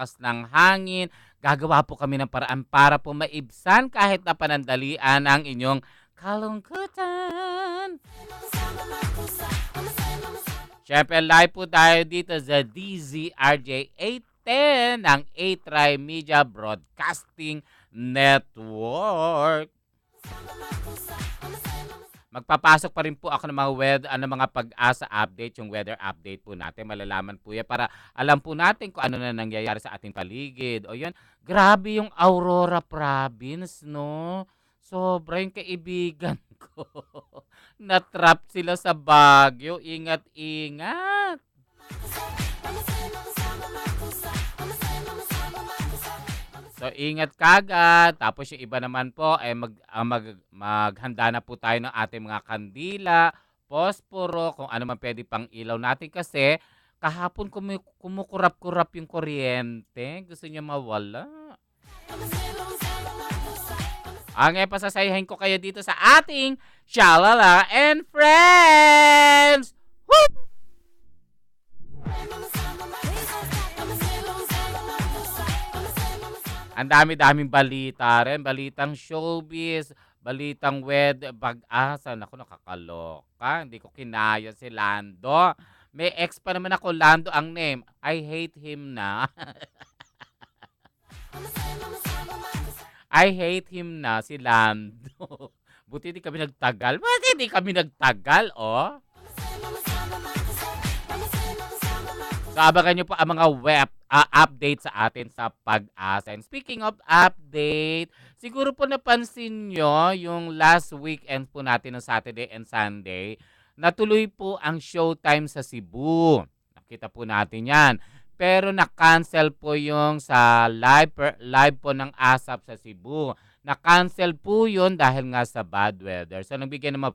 lakas ng hangin. Gagawa po kami ng paraan para po maibsan kahit na panandalian ang inyong kalungkutan. Siyempre, live po tayo dito sa DZRJ 810 ng A-Try Media Broadcasting Network. Magpapasok pa rin po ako ng mga pag-asa update, yung weather update po natin. Malalaman po yan para alam po natin kung ano na nangyayari sa ating paligid. O yan, grabe yung Aurora Province, no? Sobra yung kaibigan ko. Na-trap sila sa Baguio. Ingat-ingat. So ingat kagad. Tapos yung iba naman po ay maghanda na po tayo ng ating mga kandila, posporo, kung ano man pwede pang ilaw natin kasi kahapon kumukurap-kurap yung kuryente. Gusto niya mawala. Pasasayahin ko kayo dito sa ating Shalala and Friends! Woo! Ang dami-daming balita rin. Balitang showbiz, balitang pag-asa. Naku, nakakaloka. Hindi ko kinaya si Lando. May ex pa naman ako, Lando ang name. I hate him na. I hate him na, si Lando. Buti hindi kami nagtagal. Buti hindi kami nagtagal, oh. So, abangan nyo po ang mga update sa atin sa Pag-asa. And speaking of update, siguro po napansin nyo yung last weekend po natin ng Saturday and Sunday, natuloy po ang showtime sa Cebu. Nakita po natin yan. Pero na-cancel po yung sa live po ng ASAP sa Cebu. Na-cancel po yun dahil nga sa bad weather. So, nagbigay naman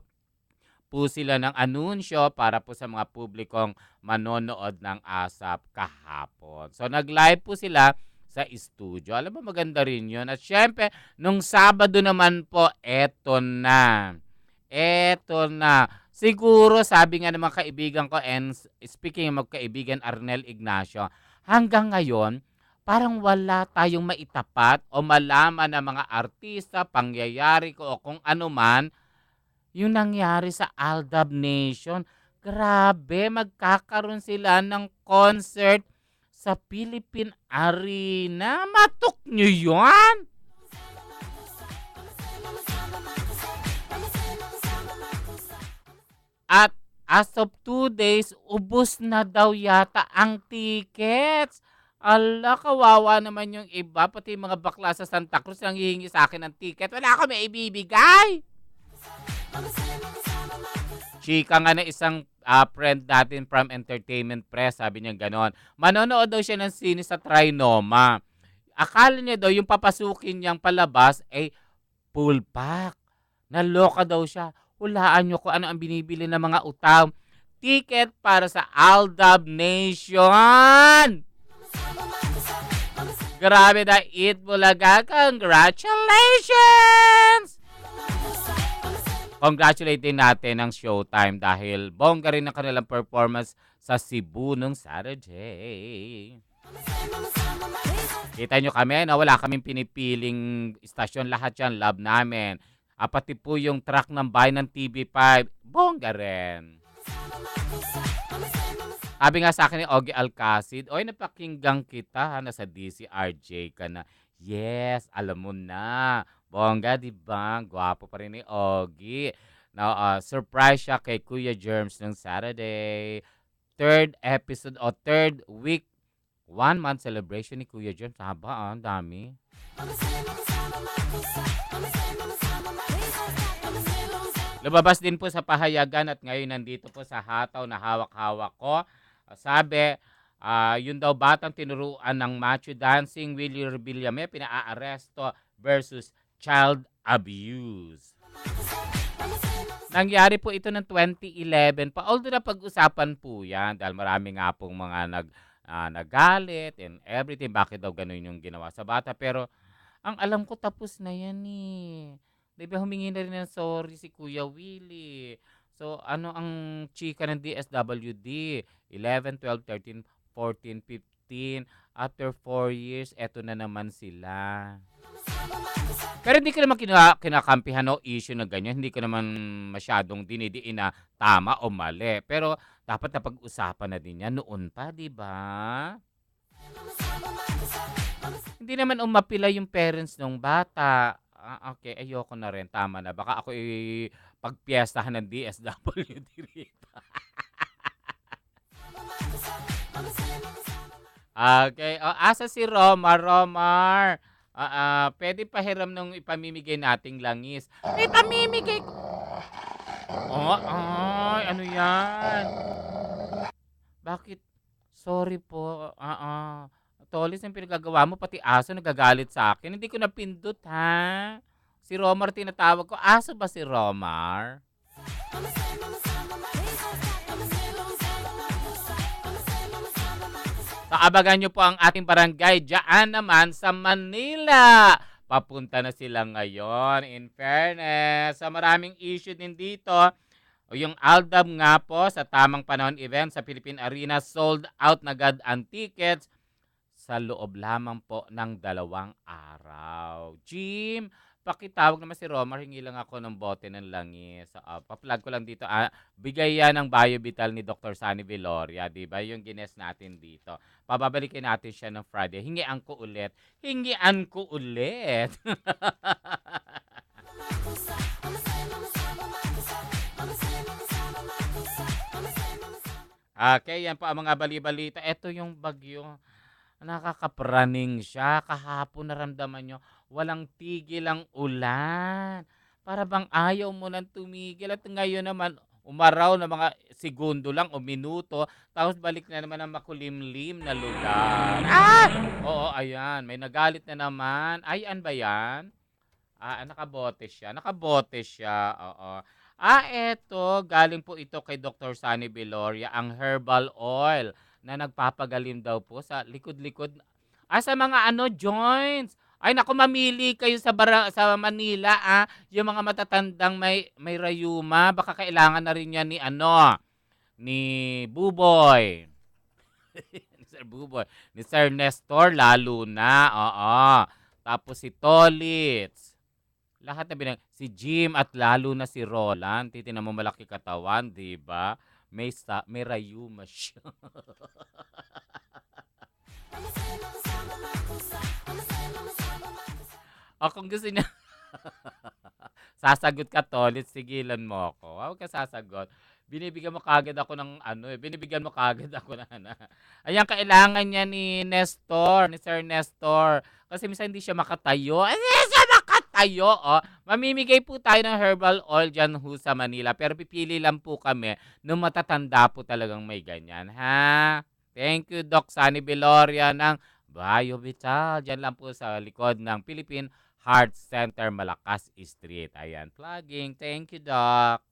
po sila ng anunsyo para po sa mga publikong manonood ng ASAP kahapon. So nag-live po sila sa studio. Alam mo, maganda rin yun. At syempre, nung Sabado naman po, eto na. Eto na. Siguro, sabi nga ng mga kaibigan ko, and speaking ng mga kaibigan Arnel Ignacio, hanggang ngayon, parang wala tayong maitapat o malaman ng mga artista, pangyayari ko o kung ano man, yung nangyari sa Aldab Nation. Grabe, magkakaroon sila ng concert sa Philippine Arena. Matok nyo yun? At as of 2 days, ubos na daw yata ang tickets. Ala, kawawa naman yung iba. Pati mga bakla sa Santa Cruz nang hihingi sa akin ng ticket. Wala ako may ibibigay. Chika nga na isang friend natin from Entertainment Press, sabi niya ganon. Manonood daw siya ng sine sa Trinoma. Akala niya daw yung papasukin niyang palabas ay full pack. Naloka daw siya. Hulaan niyo kung ano ang binibili ng mga utang. Ticket para sa Aldab Nation! Grabe na it, Bulaga. Congratulations! Congratulating natin ang Showtime dahil bongga rin ang kanilang performance sa Cebu nung Saturday. Kita nyo kami, na wala kaming pinipiling istasyon, lahat yan, love namin. Pati po yung track ng bayan ng TV5, bongga rin. Sabi nga sa akin ni Ogie Alcacid, oy, napakinggang kita, nasa DCRJ ka na. Yes, alam mo na. Bongga, di ba? Gwapo pa rin ni Ogie. Now, surprise siya kay Kuya Germs ng Saturday. Third episode o third week, 1 month celebration ni Kuya Germs. Haba, dami. Lumabas din po sa pahayagan at ngayon nandito po sa hataw na hawak-hawak ko. Sabi, yun daw batang tinuruan ng macho dancing, Willie Rebillame, pinaaresto versus child abuse. Nangyari po ito ng 2011 pa. Although na pag-usapan po yan dahil marami nga pong mga nagalit and everything. Bakit daw ganun yung ginawa sa bata. Pero ang alam ko tapos na yan eh. Diba humingi na rin ng sorry si Kuya Willie. So ano ang chika ng DSWD? 11, 12, 13, 14, 2016. After 4 years, eto na naman sila. Pero hindi ko naman kinakampihan o issue na ganyan. Hindi ko naman masyadong dinidiin na tama o mali. Pero dapat napag-usapan na din yan noon pa, di ba? Hindi naman umapila yung parents ng bata. Okay, ayoko na rin. Tama na. Baka ako pagpiestahan ng DSWD rito. Okay. Asa si Romar? Romar. Pwede pahiram nung ipamimigay nating langis. Ipamimigay ko. Ay, ano yan? Bakit? Sorry po. Tolis, yung pinagagawa mo, pati aso nagagalit sa akin. Hindi ko napindot, ha? Si Romar tinatawag ko. Aso ba si Romar? Paabagan nyo po ang ating barangay dyan naman sa Manila. Papunta na sila ngayon. In fairness, sa maraming issue din dito. Yung Aldab nga po sa Tamang Panahon event sa Philippine Arena, sold out na agad ang tickets sa loob lamang po ng 2 araw. Jim, pakitawag naman si Romar, hingi lang ako ng bote ng langis. Pa-plug ko lang dito. Bigay yan ng Biovital ni Dr. Sunny Viloria, di ba? Yung gines natin dito. Pababalikin natin siya ng Friday. Hingian ko ulit. Hingian ko ulit. Okay, yan po ang mga bali-balita. Ito yung bagyo. Nakakapraning siya. Kahapon naramdaman nyo, walang tigil ang ulan. Para bang ayaw mo nang tumigil. At ngayon naman, umaraw na mga segundo lang o minuto. Tapos balik na naman ang makulimlim na lugar. Oo, ayan. May nagalit na naman. Ayan ba yan? Nakabote siya. Nakabote siya. Oo. Eto. Galing po ito kay Dr. Sunny Viloria. Ang herbal oil na nagpapagalim daw po sa likod-likod. Sa mga joints. Ay naku, mamili kayo sa Manila, yung mga matatandang may rayuma, baka kailangan na rin yan ni Buboy. Ni Sir Buboy, ni Sir Nestor lalo na. Oo. Tapos si Tolitz. Lahat na si Jim at lalo na si Roland, titingnan mo malaki katawan, 'di ba? May rayuma siya. Kung gusto niya sasagot ka, Tolit, sigilan mo ako. Huwag ka sasagot. Binibigyan mo kagad ako ng binibigyan mo kagad ako na. Ayan, kailangan niya ni Nestor, ni Sir Nestor. Kasi minsan hindi siya makatayo. Hindi siya makatayo, Mamimigay po tayo ng herbal oil dyan sa Manila. Pero pipili lang po kami nung matatanda po talagang may ganyan, ha? Thank you, Doc Sunny Viloria ng Biovital. Diyan lang po sa likod ng Philippine Heart Center, Malakas Street. Ayan, plugging. Thank you, Doc.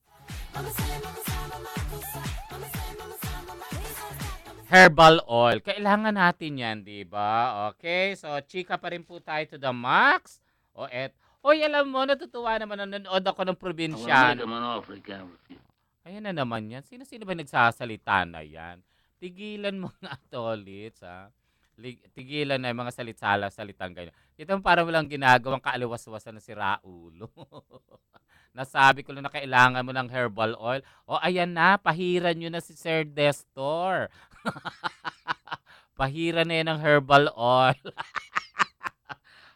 Herbal oil. Kailangan natin yan, di ba? Okay, so chika pa rin po tayo to the max. Hoy, alam mo, natutuwa naman nanonood ako ng probinsyano. Ayan na naman yan. Sino-sino ba nagsasalita na yan? Tigilan mo nga, Tolits, ha? Tigilan na yung mga salitang ganyan. Ito parang walang ginagawang kaaliwas-wasan na si Raulo. Nasabi ko lang na kailangan mo ng herbal oil. Ayan na, pahiran nyo na si Sir Destor. Pahiran na yan ng herbal oil.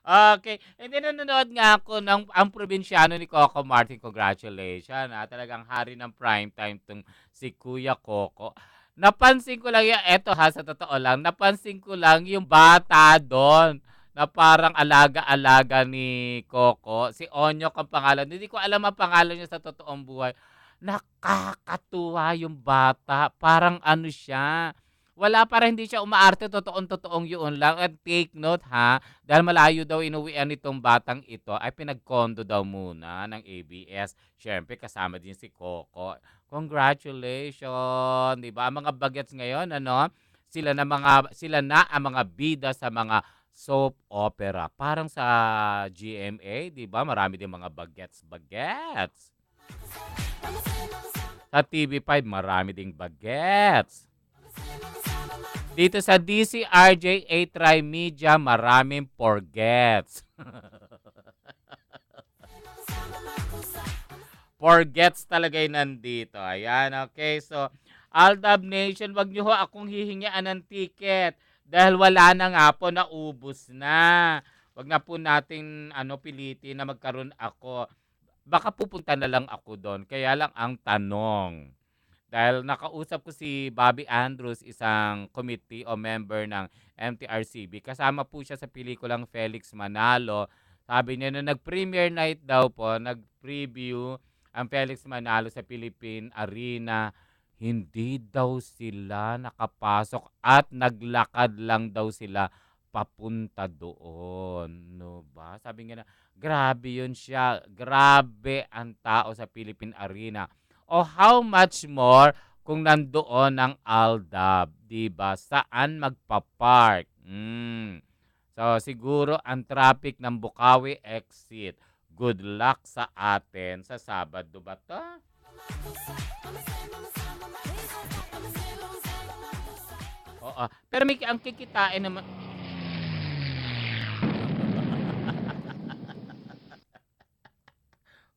Okay. And then nanonood nga ako ng ang probinsyano ni Coco Martin. Congratulations. Talagang hari ng prime time tong si Kuya Coco. Napansin ko lang eto sa totoo lang, napansin ko lang yung bata doon na parang alaga-alaga ni Coco. Si Onyok ang pangalan. Hindi ko alam ang pangalan niya sa totoong buhay. Nakakatuwa yung bata. Parang siya. Wala, para hindi siya umaarte, totoong yun lang. At take note, dahil malayo daw inuwian nitong batang ito, ay pinag-condo daw muna ng ABS. Siyempre, kasama din si Coco. Congratulations, 'di ba? Ang mga bagets ngayon, sila na ang mga bida sa mga soap opera. Parang sa GMA, 'di ba? Marami din mga bagets. Sa TV5, marami ding bagets. Dito sa DCRJ A-Try Media, maraming forgets. Forgets talaga yung nandito. Ayan, okay. So, Aldab Nation, wag niyo ho akong hihingian ng ticket dahil wala na nga po, naubos na. Wag na po natin pilitin na magkaroon ako. Baka pupunta na lang ako doon. Kaya lang ang tanong, dahil nakausap ko si Bobby Andrews, isang committee o member ng MTRCB. Kasama po siya sa pelikulang Felix Manalo. Sabi niya na nag-premiere night daw po, nag-preview ang Felix Manalo sa Philippine Arena. Hindi daw sila nakapasok at naglakad lang daw sila papunta doon. No ba? Sabi nga na, grabe yun siya. Grabe ang tao sa Philippine Arena. O how much more kung nandoon ang Aldab, 'di ba? Saan magpa-park? So siguro ang traffic ng Bukawi exit. Good luck sa atin sa Sabado ba 'to? Oo. Pero may ang kikitain naman.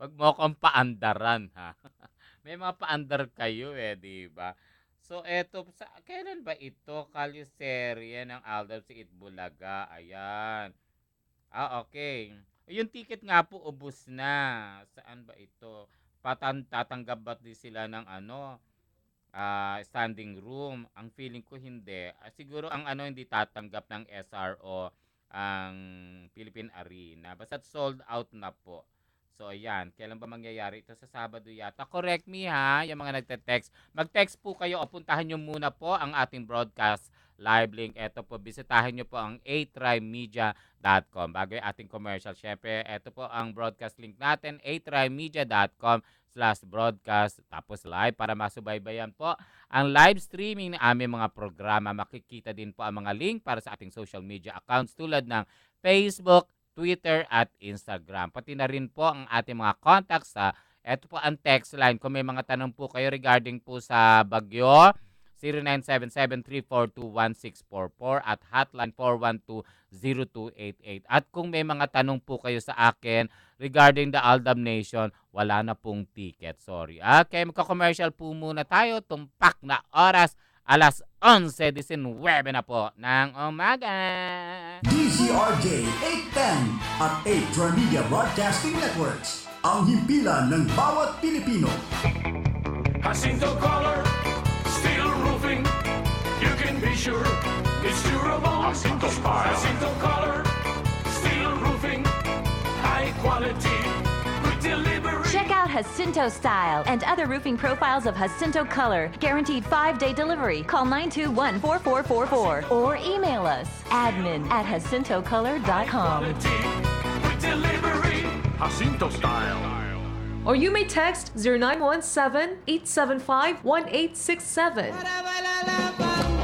Wag mo akong paandaran, ha. May mga paandar kayo di ba? So eto sa kailan ba ito? Kalyeserye ng Aldab sa Itbulaga. Ayan. Okay. Yung ticket nga po ubos na. Saan ba ito? Tatanggap ba din sila ng standing room? Ang feeling ko hindi. Siguro ang hindi tatanggap ng SRO ang Philippine Arena. Basta sold out na po. So, ayan. Kailan ba mangyayari ito? Sa Sabado yata. Correct me ha, yung mga nagte-text. Mag-text po kayo o puntahan nyo muna po ang ating broadcast live link. Ito po, bisitahin nyo po ang atrymedia.com. Bago yung ating commercial. Siyempre, ito po ang broadcast link natin, atrymedia.com/broadcast. Tapos live para masubaybayan po ang live streaming ng aming mga programa. Makikita din po ang mga link para sa ating social media accounts tulad ng Facebook, Twitter at Instagram. Pati na rin po ang ating mga contacts sa eto po ang text line. Kung may mga tanong po kayo regarding po sa bagyo, 0977-342-1644 at hotline 412-0288. At kung may mga tanong po kayo sa akin regarding the Aldab Nation, wala na pong ticket. Sorry. Okay, magka-commercial po muna tayo. Tumpak na oras. Alas 11:19 na po ng umaga. DZRJ 810 at 8 Media Broadcasting Networks. Ang himpilan ng bawat Pilipino. Jacinto Color, steel roofing, you can be sure it's durable. Jacinto Style. Jacinto Color, steel roofing, high quality, good delivery. Check out Jacinto Style and other roofing profiles of Jacinto Color. Guaranteed 5-day delivery. Call 921-4444 or email us admin@jacintocolor.com. Good delivery. Jacinto Style. Or you may text 0917-875-1867.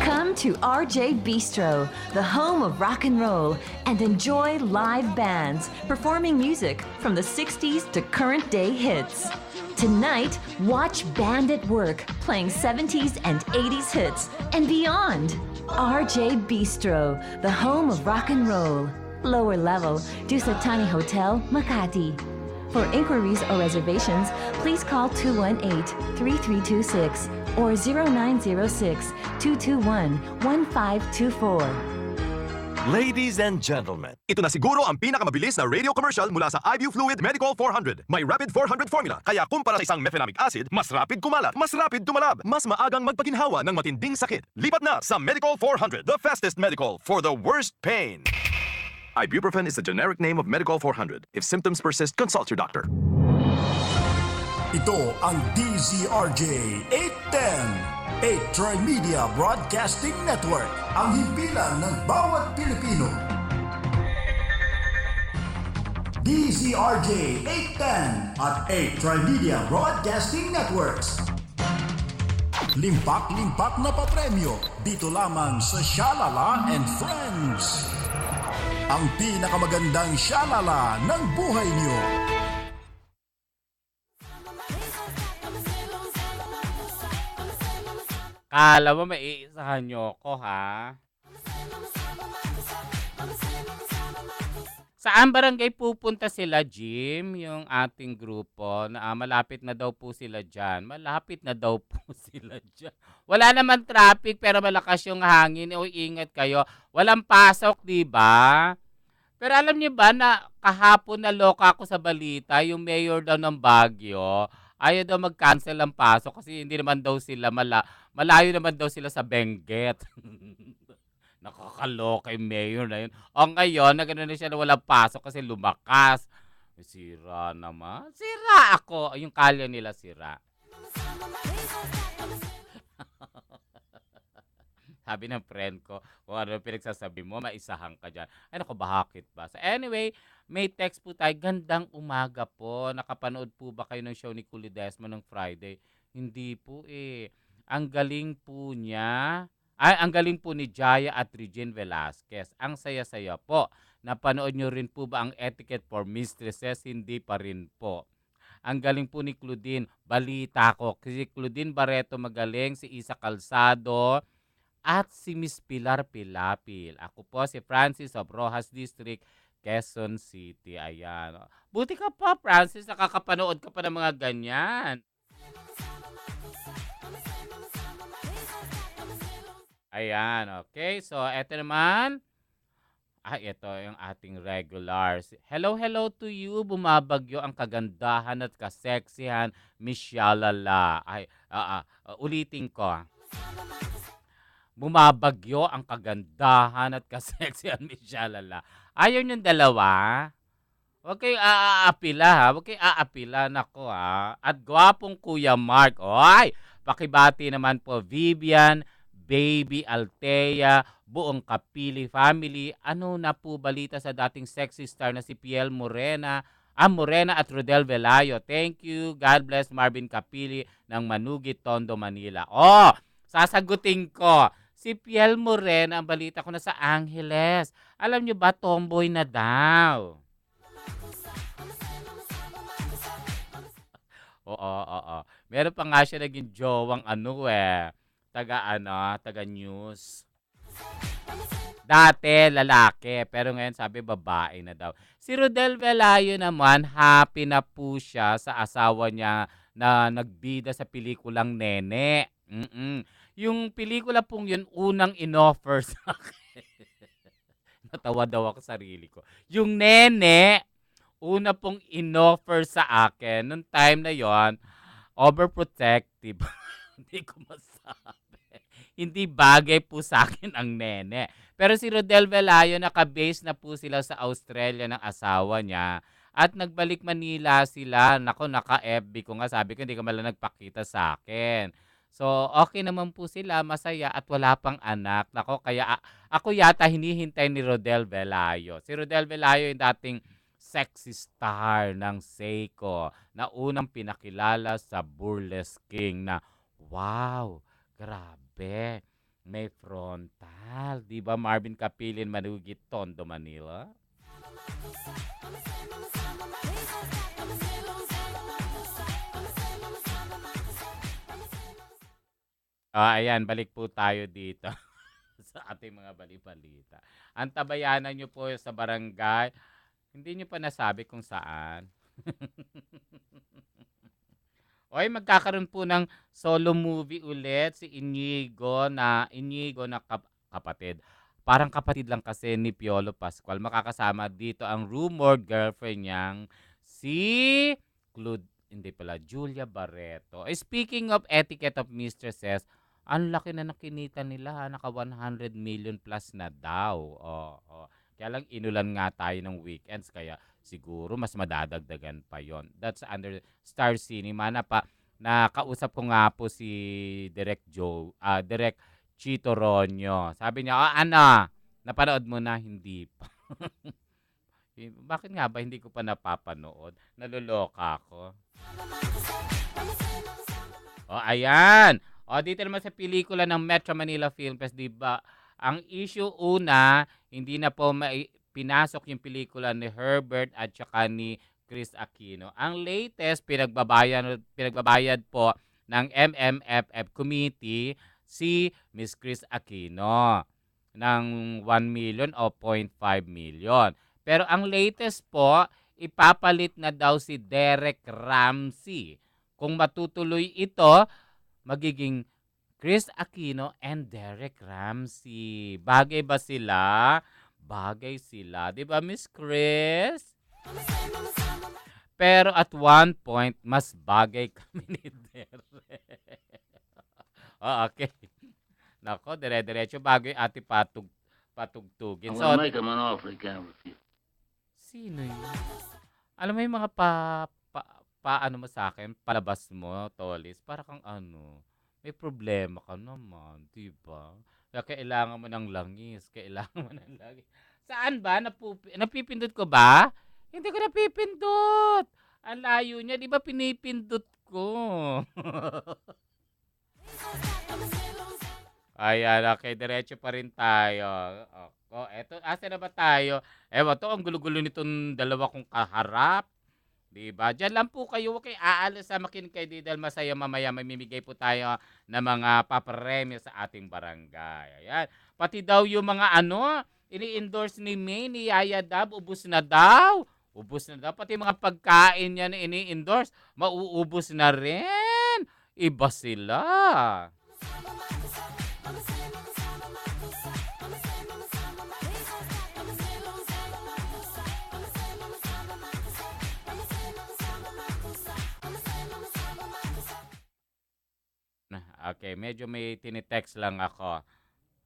Come to RJ Bistro, the home of rock and roll, and enjoy live bands performing music from the 60s to current day hits. Tonight, watch Band at Work playing 70s and 80s hits and beyond. RJ Bistro, the home of rock and roll. Lower level, Dusatani Hotel, Makati. For inquiries or reservations, please call 218-3326 or 0906-221-1524. Ladies and gentlemen, ito na siguro ang pinakamabilis na radio commercial mula sa IBU Fluid Medical 400. May Rapid 400 formula, kaya kumpara sa isang mefenamic acid, mas rapid kumalat, mas rapid tumalab, mas maagang magpaginhawa ng matinding sakit. Lipat na sa Medical 400, the fastest medical for the worst pain. Ibuprofen is the generic name of Medical 400. If symptoms persist, consult your doctor. Ito ang DZRJ 810. 8 Tri-Media Broadcasting Network. Ang himpilan ng bawat Pilipino. DZRJ 810 at 8 Tri-Media Broadcasting Networks. Limpak-limpak na papremyo dito lamang sa Shalala and Friends. Ang pinakamagandang shalala ng buhay niyo. Kala mo maiisahan niyo ko, ha? Saan barangay pupunta sila, Jim? Yung ating grupo na malapit na daw po sila dyan. Malapit na daw po sila dyan. Wala naman traffic pero malakas yung hangin. O ingat kayo. Walang pasok, di ba? Pero alam niyo ba na kahapon naloka ako sa balita, yung mayor daw ng Baguio, ayaw daw mag-cancel ang pasok kasi hindi naman daw sila malayo naman daw sila sa Benguet. Nakakaloka yung mayor na yun. O ngayon, nagano na siya na walang pasok kasi lumakas. Sira naman. Sira ako. Yung kalye nila sira. Sabi ng friend ko, kung ano pinagsasabi mo, maisahan ka dyan. Ay, naku, bakit ba? So anyway, may text po tayo. Gandang umaga po. Nakapanood po ba kayo ng show ni Kuli Desma ng Friday? Hindi po eh. Ang galing po niya. Ay, ang galing po ni Jaya at Regine Velasquez. Ang saya-saya po. Napanood nyo rin po ba ang Etiquette for Mistresses? Hindi pa rin po. Ang galing po ni Claudine. Balita ko. Kasi Claudine Barreto magaling, si Isa Calzado, at si Miss Pilar Pilapil. Ako po si Francis of Rojas District, Quezon City. Ayan. Buti ka pa, Francis. Nakakapanood ka pa ng mga ganyan. Ayan, okay. So, eto naman. Ito yung ating regulars. Hello, hello to you. Bumabagyo ang kagandahan at kaseksihan, Miss Shalala. Ulitin ko. Bumabagyo ang kagandahan at kaseksihan, Miss Shalala. Ayaw niyong dalawa? Huwag kayong aapila, ha? Huwag kayong aapila, nako, ha? At gwapong Kuya Mark. Oy! Pakibati naman po, Vivian, Baby Altea, buong Kapili family. Ano na po balita sa dating sexy star na si Piel Morena? Morena at Rodel Velayo. Thank you. God bless Marvin Kapili ng Manugit, Tondo, Manila. Oh, sasagutin ko. Si Piel Morena, ang balita ko na sa Angeles. Alam nyo ba, tomboy na daw. Oo. Meron pa nga siya naging jowang taga news. Dati lalaki, pero ngayon sabi babae na daw. Si Rodel Velayo naman, happy na po siya sa asawa niya na nagbida sa pelikulang Nene. Yung pelikula pong yun, unang inoffer sa akin. Natawa daw ako sarili ko. Yung Nene, una pong inoffer sa akin. Nung time na yon, overprotective. Hindi ko masabi. Hindi bagay po sa akin ang Nene. Pero si Rodel Velayo, nakabase na po sila sa Australia ng asawa niya. At nagbalik Manila sila. Nako, naka-FB ko nga. Sabi ko, hindi ka malang nagpakita sa akin. So, okay naman po sila, masaya at wala pang anak. Nako, kaya ako yata hinihintay ni Rodel Velayo. Si Rodel Velayo yung dating sexy star ng Seiko na unang pinakilala sa Burlesque King na wow, grabe, may frontal. Di ba Marvin Kapilin, Manugit, Tondo, Manila? Ayan, balik po tayo dito sa ating mga balibalita. Ang tabayanan nyo po sa barangay, hindi nyo pa nasabi kung saan. Oy, magkakaroon po ng solo movie ulit si Inigo na kapatid. Parang kapatid lang kasi ni Piolo Pascual. Makakasama dito ang rumored girlfriend niyang si hindi pala, Julia Barreto. Speaking of Etiquette of Mistresses, ang laki na nakinita nila, ha? Naka 100 million plus na daw. Kaya lang inulan nga tayo ng weekends, kaya siguro mas madadagdagan pa yon. That's under Star Cinema na pa. Nakausap ko nga po si Direk Chito Ronyo. Sabi niya, napanood mo na? Hindi pa. Bakit nga ba hindi ko pa napapanood? Naluloka ako. Ayan. Dito naman sa pelikula ng Metro Manila Film Fest, di ba? Ang issue una, hindi na po pinasok yung pelikula ni Herbert at saka ni Chris Aquino. Ang latest, pinagbabayad po ng MMFF Committee si Miss Chris Aquino ng 1 million o 0.5 million. Pero ang latest po, ipapalit na daw si Derek Ramsey. Kung matutuloy ito, magiging Chris Aquino and Derek Ramsey. Bagay ba sila? Bagay sila. 'Di ba, Miss Chris? Pero at one point, mas bagay kami ni Derek. Oh, okay. Nako, dire-diretso bago yung ate patugtugin. I'm So, gonna make him an offer he can't refuse. sino yun? Alam mo yung mga ano mo sa akin, palabas mo, Tolis, para kang ano, may problema ka naman, di ba? Kaya kailangan mo ng langis, kailangan mo ng langis. Saan ba? Napipindot ko ba? Hindi ko napipindot. Ang layo niya, di ba pinipindot ko? Ayan, okay, diretso pa rin tayo. Eto, asa na ba tayo? Ewan to, ang gulo-gulo nitong dalawa kong kaharap. Diba? Diyan lang po kayo, huwag kayo aalis sa makinig kayo dahil masaya mamaya. Mamimigay po tayo ng mga papremyo sa ating barangay. Ayan. Pati daw yung mga ini-endorse ni May, ni Yaya Dab, ubus na daw. Ubus na daw. Pati mga pagkain niya na ini-endorse, mauubos na rin. Iba sila. Okay, medyo may tinitext lang ako.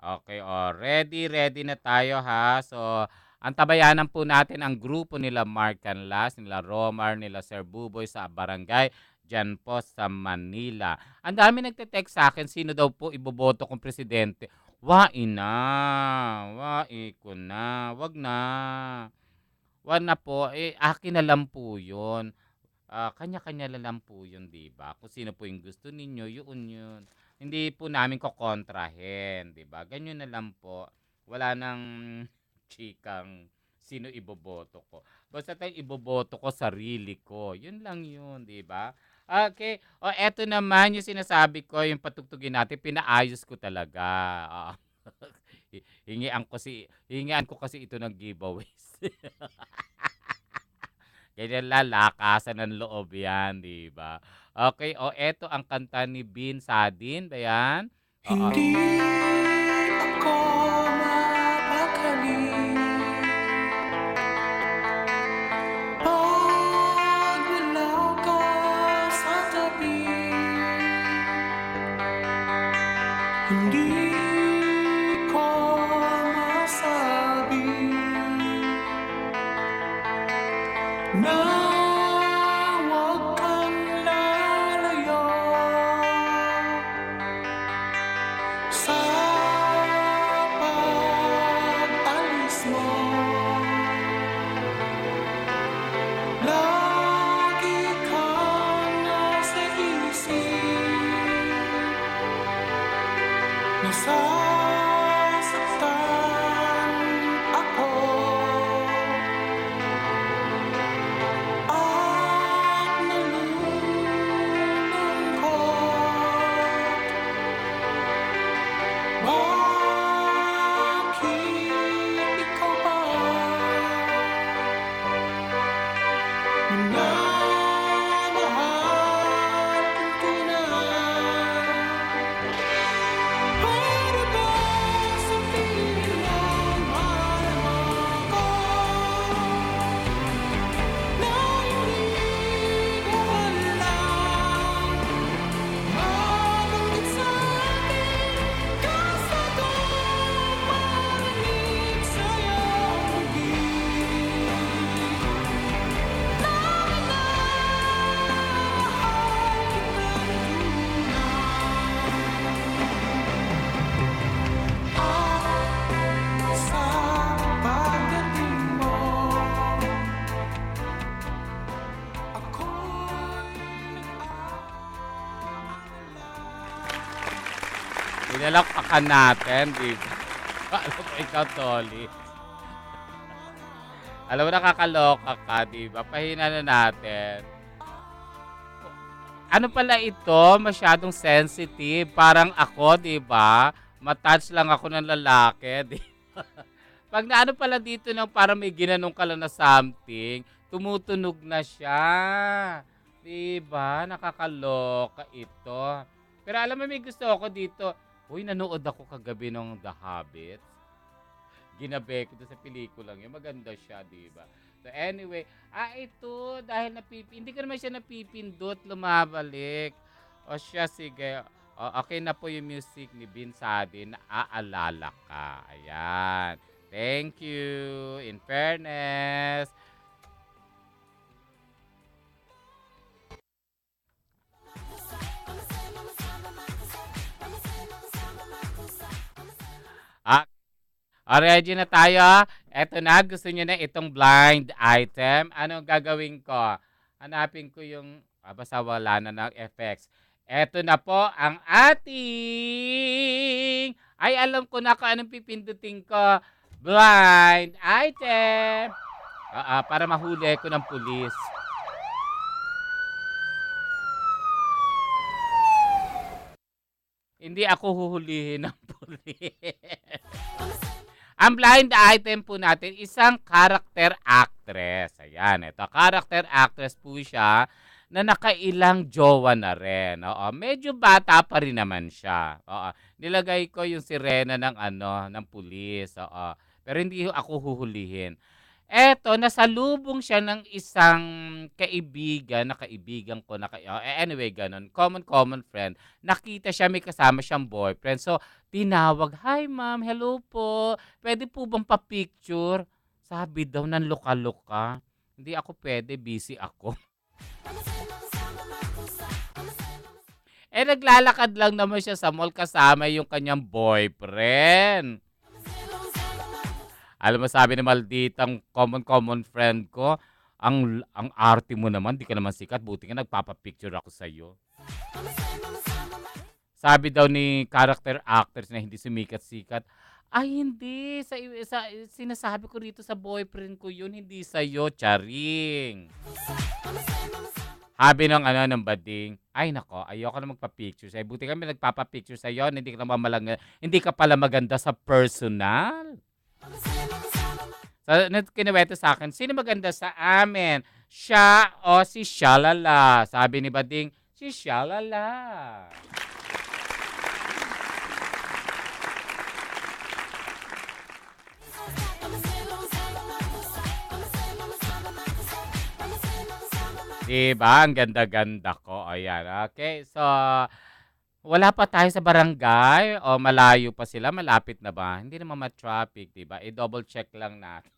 Okay, ready na tayo ha. So, antabayanan po natin ang grupo nila Mark Canlas, nila Romar, nila Sir Buboy sa barangay dyan po sa Manila. Ang dami nagte-text sa akin, sino daw po iboboto kong presidente. Wain ko na, wag na. Wag na po, akin na lang po yun. Kanya-kanya lang po yun, diba? Kung sino po yung gusto ninyo, yun. Hindi po namin kokontrahin, diba? Ganyan na lang po. Wala nang chikang sino iboboto ko. Basta tayo iboboto ko sarili ko. Yun lang yun, diba? Okay. Eto naman yung sinasabi ko, yung patugtugin natin, pinaayos ko talaga. Hingian ko kasi ito ng giveaways. Ganyan lakasan ng loob yan, di ba? Okay, eto ang kanta ni Bin Sadin, ba yan? Hindi ako mapakali pag wala ka sa tabi. Hindi ko masabi na huwag kang lalayo sa pag-alis mo. Lagi kang nasa isip, nasasaktan ako. At nalulungkot, bakit ikaw ba minamahal kong tunay? Pwede ba sabihin mo mahal mo ako na hindi ko alam? Mabanggit sa'kin kasi kong marinig sa'yong higit na at sa pagdating mo, ako'y Pinalakpakan natin, di ba? Alam mo, ikaw, Toli. Alam mo, nakakaloka ka, di ba? Pahina na natin. Ano pala ito? Masyadong sensitive. Parang ako, di ba? Matouch lang ako ng lalaki. Di ba? Pag naano pala dito ng parang may ginanong ka lang na something, tumutunog na siya. Di ba? Nakakaloka ito. Pero alam mo, may gusto ako dito. Uy, nanood ako kagabi ng The Hobbit. Ginabi ko doon sa pelikulang yun. Maganda siya, di ba? So anyway, ito, dahil hindi ko naman siya napipindot, lumabalik. O siya, sige. O, okay na po yung music ni Bin Sadi na Aalala Ka. Ayan. Thank you. In fairness. Ready na tayo. Eto na, gusto niyo na itong blind item. Ano gagawin ko? Hanapin ko yung, basta wala na ng effects. Eto na po ang ating, alam ko na kung anong pipindutin ko. Blind item. Para mahuli ko ng pulis. Hindi ako huhulihin ng pulis. Ang blind item po natin, isang character actress. Ayan, ito. Character actress po siya na nakailang jowa na rin. Oo, medyo bata pa rin naman siya. Oo, nilagay ko yung sirena ng pulis. Oo, pero hindi ako huhulihin. Eto, nasalubong siya ng isang kaibigan ko. Anyway, ganun. Common friend. Nakita siya, may kasama siyang boyfriend. So, tinawag, "Hi ma'am, hello po. Pwede po bang pa-picture?" Sabi daw, nanluka-luka. Hindi ako pwede, busy ako. Naglalakad lang naman siya sa mall kasama yung kanyang boyfriend. Alam mo, sabi ni malditang common friend ko, ang arte mo naman, di ka naman sikat, buti nga nagpapapicture ako sa'yo. Sabi daw ni character actors na hindi sumikat-sikat, hindi, sinasabi ko rito sa boyfriend ko yun, hindi sa'yo, charing. Sabi ng bading, nako, ayoko na magpa-picture sa'yo. Buti kami nagpapapicture sa'yo, hindi ka pala maganda sa personal. So, kinuwento sa akin, sino maganda sa amin? Siya o si Shalala? Sabi ni bading, si Shalala. Diba? Ang ganda-ganda ko. Ayan. Okay. So, wala pa tayo sa barangay o malayo pa sila, malapit na ba? Hindi naman ma-traffic, diba? I-double check lang natin.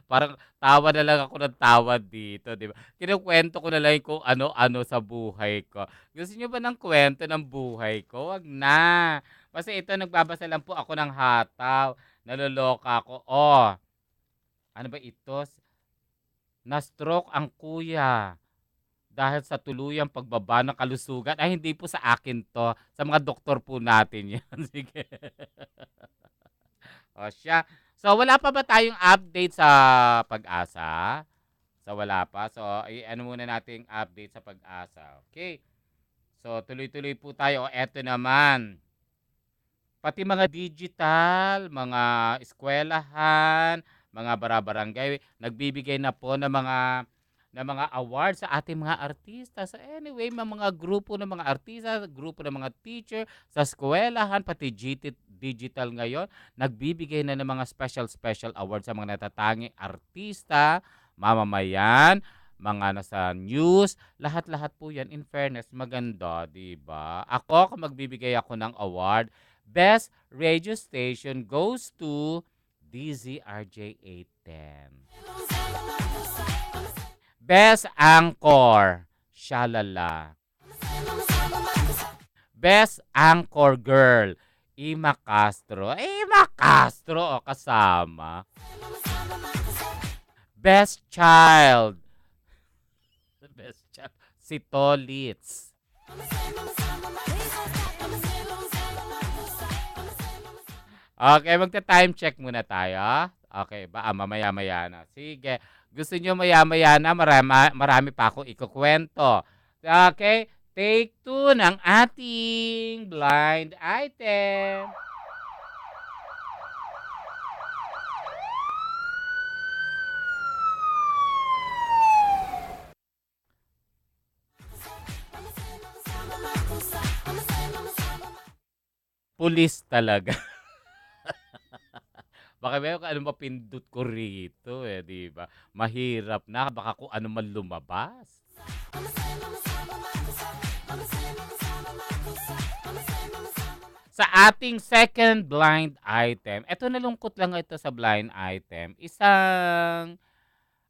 Parang tawa na lang ako ng tawa dito, diba? Kinukwento ko na lang kung ano-ano sa buhay ko. Gusto niyo ba ng kwento ng buhay ko? Wag na. Kasi ito, nagbabasa lang po ako ng hataw. Naloloka ako. Ano ba ito? Na-stroke ang kuya dahil sa tuluyang pagbaba ng kalusugan. Hindi po sa akin to. Sa mga doktor po natin yan. Sige. Siya. So, wala pa ba tayong update sa Pag-asa? So, wala pa. So, muna natin update sa Pag-asa. Okay. So, tuloy-tuloy po tayo. Eto naman. Pati mga digital, mga eskwelahan, mga barabarangay, nagbibigay na po ng mga awards sa ating mga artista. So anyway, mga grupo ng mga artista, grupo ng mga teacher sa eskwelahan, pati digital ngayon, nagbibigay na ng mga special awards sa mga natatanging artista, mamamayan, mga nasa news, lahat-lahat po yan. In fairness, maganda, diba? Ako, kung magbibigay ako ng award, Best Radio Station goes to DZRJ 810. Best Anchor, Shalala. Best Anchor Girl, Ima Castro. Ima Castro, kasama. Best Child. Si Tolitz. Okay, magta-time check muna tayo. Okay, mamaya-maya na. Sige. Gusto nyo maya-maya na marami pa akong ikukwento. Okay, take 2 ng ating blind item. Pulis talaga. Baka meron ka ano mapindot ko rito di ba? Mahirap na, baka kung ano man lumabas. Sa ating second blind item, eto nalungkot lang ito sa blind item. Isang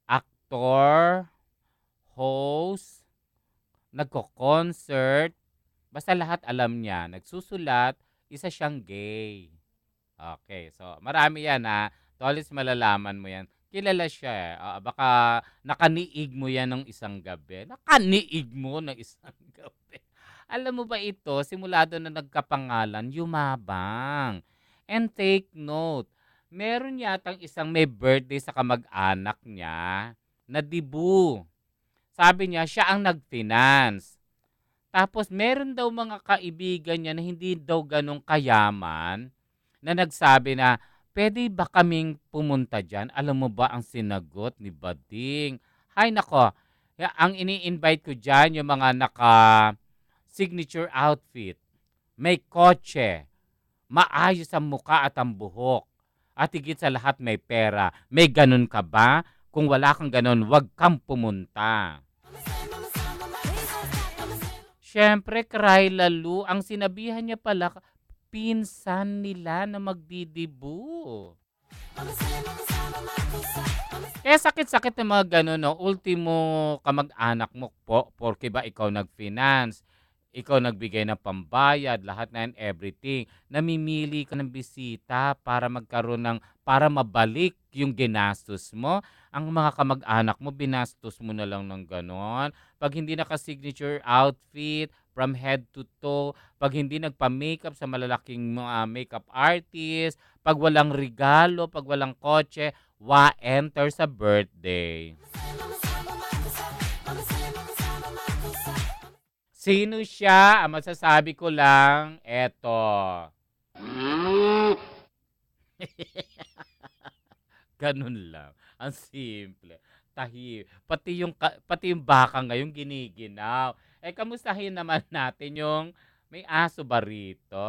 aktor, host, nagko-concert, basta lahat alam niya, nagsusulat, isa siyang gay. Okay, so marami yan Tolis malalaman mo yan. Kilala siya baka nakaniig mo yan ng isang gabi. Nakaniig mo ng isang gabi. Alam mo ba ito, simulado na nagkapangalan, yumabang. And take note, meron yatang isang may birthday sa kamag-anak niya na dibu. Sabi niya, siya ang nag-finance. Tapos meron daw mga kaibigan niya na hindi daw ganong kayaman na nagsabi na, pwede ba kaming pumunta dyan? Alam mo ba ang sinagot ni Bading? Hay nako, ang ini-invite ko dyan yung mga naka-signature outfit, may kotse, maayos ang muka at ang buhok, at higit sa lahat may pera. May ganun ka ba? Kung wala kang ganun, wag kang pumunta. Siyempre, cry lalo. Ang sinabihan niya pala, pinsan nila na magdidibu. Kaya sakit-sakit ng mga ganun, ultimo kamag-anak mo po, porque ba ikaw nag-finance, ikaw nagbigay ng pambayad, lahat na and everything. Namimili ka ng bisita para para mabalik yung ginastos mo. Ang mga kamag-anak mo, binastos mo na lang ng ganon. Pag hindi naka-signature outfit, from head to toe, pag hindi nagpa-makeup sa malalaking makeup artist, pag walang regalo, pag walang kotse, enter sa birthday. Sino siya? Ang masasabi ko lang, eto. Ganun lang. Ang simple. Pati yung baka ngayon giniginaw. Kamustahin naman natin yung may aso ba rito?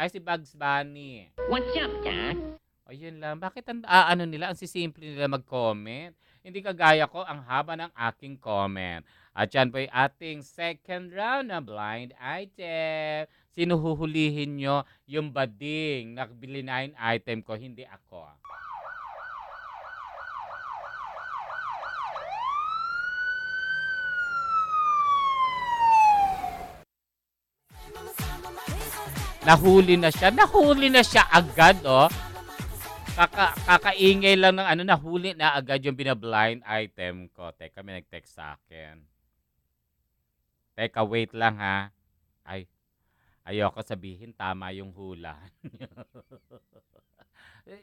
Si Bugs Bunny. What's up, Doc? Ayun lang. Bakit ang sisimple nila mag-comment? Hindi kagaya ko, ang haba ng aking comment. At yan po yung ating second round na blind item. Sino huhulihin nyo? Yung Bading. Nakabili na yung item ko, hindi ako. Nahuli na siya agad, Kakaingay lang ng nahuli na agad yung binablind item ko. Teka, may nag-text sa akin. Teka, wait lang ayoko sabihin tama yung hula.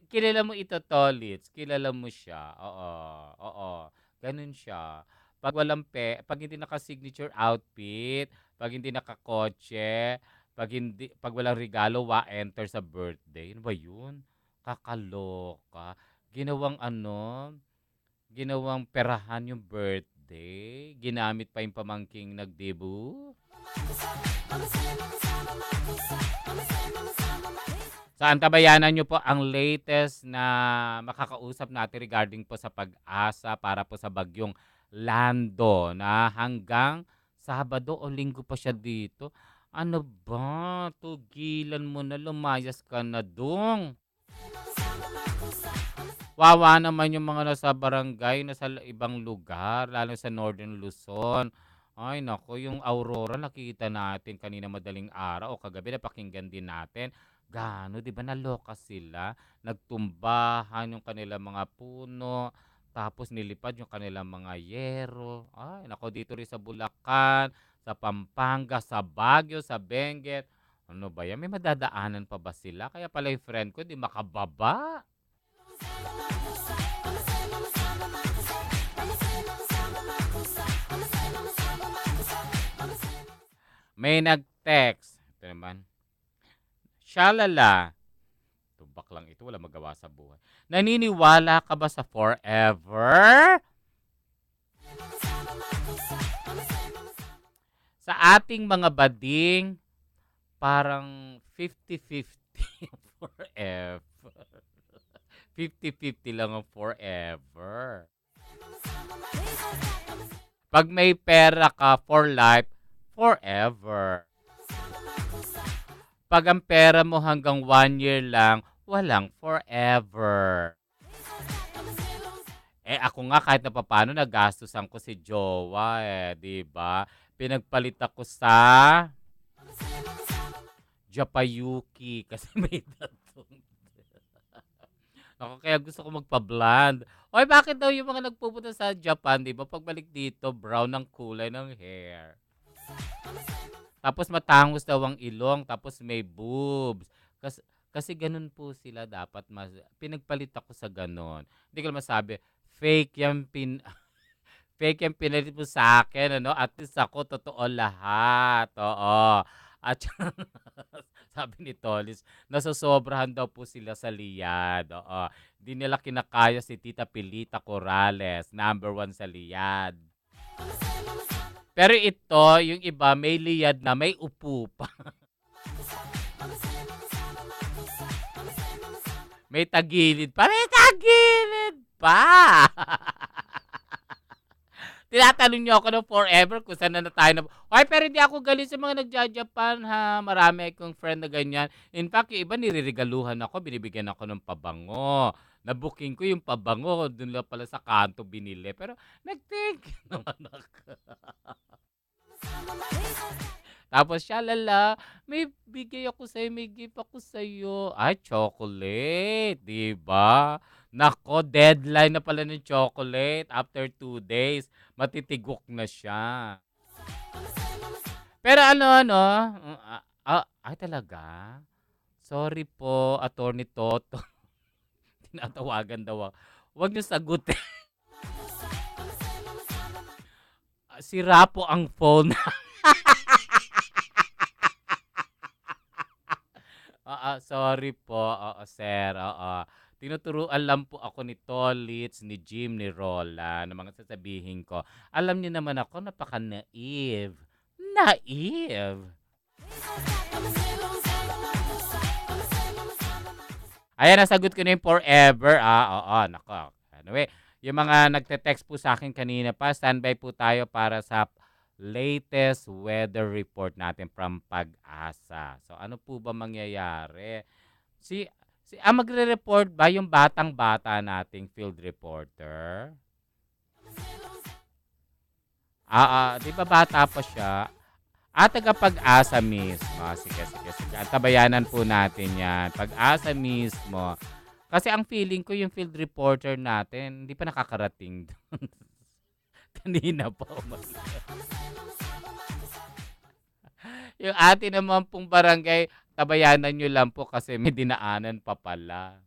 Kilala mo ito, Tolits. Kilala mo siya. Oo. Ganun siya. Pag hindi naka-signature outfit, pag hindi naka-kotse, pag walang regalo, enter sa birthday. Ano ba yun? Kakaloka. Ginawang perahan yung birthday. Ginamit pa yung pamangking nagdebu. So, antabayanan nyo po ang latest na makakausap natin regarding po sa pag-asa para po sa bagyong Lando na hanggang Sabado o Linggo pa siya dito. Ano ba? Tugilan mo na, lumayas ka na dong. Wawa naman yung mga nasa barangay, nasa ibang lugar, lalo sa Northern Luzon. Ay nako, yung aurora nakita natin kanina madaling araw o kagabi, napakinggan din natin. Gano, di ba naloka sila? Nagtumbahan yung kanilang mga puno, tapos nilipad yung kanilang mga yero. Ay nako, dito rin sa Bulacan, sa Pampanga, sa Baguio, sa Benguet. Ano ba yan? May madadaanan pa ba sila? Kaya pala yung friend ko, di makababa. May nag-text. Ito naman. Shalala. Tubak lang ito. Wala magawa sa buhay. Naniniwala ka ba sa forever? Sa ating mga bading, parang 50-50 forever. 50-50 lang ang forever. Pag may pera ka for life, forever. Pag ang pera mo hanggang 1 year lang, walang forever. Ako nga kahit na papaano nagastusan ko si jowa di ba? Pinagpalit ako sa Japayuki kasi may tatong. Ako kaya gusto ko magpa-blonde. Oy, bakit daw yung mga nagpupunta sa Japan, di ba? Pagbalik dito, brown ang kulay ng hair. Tapos matangos daw ang ilong, tapos may boobs. Kasi ganun po sila dapat. Pinagpalit ako sa ganun. Hindi ko masabi, fake yung fake yung pinalit mo sa akin, ano? At least ako, totoo lahat. Oo. At sabi ni Tolis, nasosobrahan daw po sila sa liyad. Oo. Hindi nila kinakaya si Tita Pilita Corrales, number 1 sa liyad. Pero ito, yung iba, may liyad na, may upo pa. May tagilid pa. May tagilid pa! Tinatanong niyo ako ng forever kung saan na tayo na. Ay, pero hindi ako galit sa mga nagja-Japan ha. Marami akong friend na ganyan. In fact, yung iba niriregaluhan ako, binibigyan ako ng pabango. Nabooking ko yung pabango, dun lang pala sa kanto binili. Pero nag-thank you naman ako. Tapos siya, lala, may bigay ako sa'yo, may gift ako sa'yo. Ay, chocolate, di ba? Nako, deadline na pala ng chocolate. After 2 days, matitigok na siya. Pero ay talaga? Sorry po, Attorney Toto. Tinatawagan daw ako. Huwag niyo sagutin. Sira po ang phone. Sorry po. Sir. Tinuturuan lang po ako ni Tolitz, ni Jim, ni Rola na mga sasabihin ko. Alam niyo naman ako, napaka-naive. Naive. Ayan, nasagot ko na yung forever. Nako. Anyway, yung mga nagte-text po sa akin kanina pa, standby po tayo para sa latest weather report natin from Pag-asa. So, ano po ba mangyayari? Magre-report ba yung batang-bata nating field reporter? Di ba bata pa siya? Taga Pag-asa mismo. Sige. Tabayanan po natin yan. Pag-asa mismo. Kasi ang feeling ko yung field reporter natin, hindi pa nakakarating doon. Kanina pa yung atin naman pong barangay, tabayanan nyo lang po kasi may dinaanan pa pala.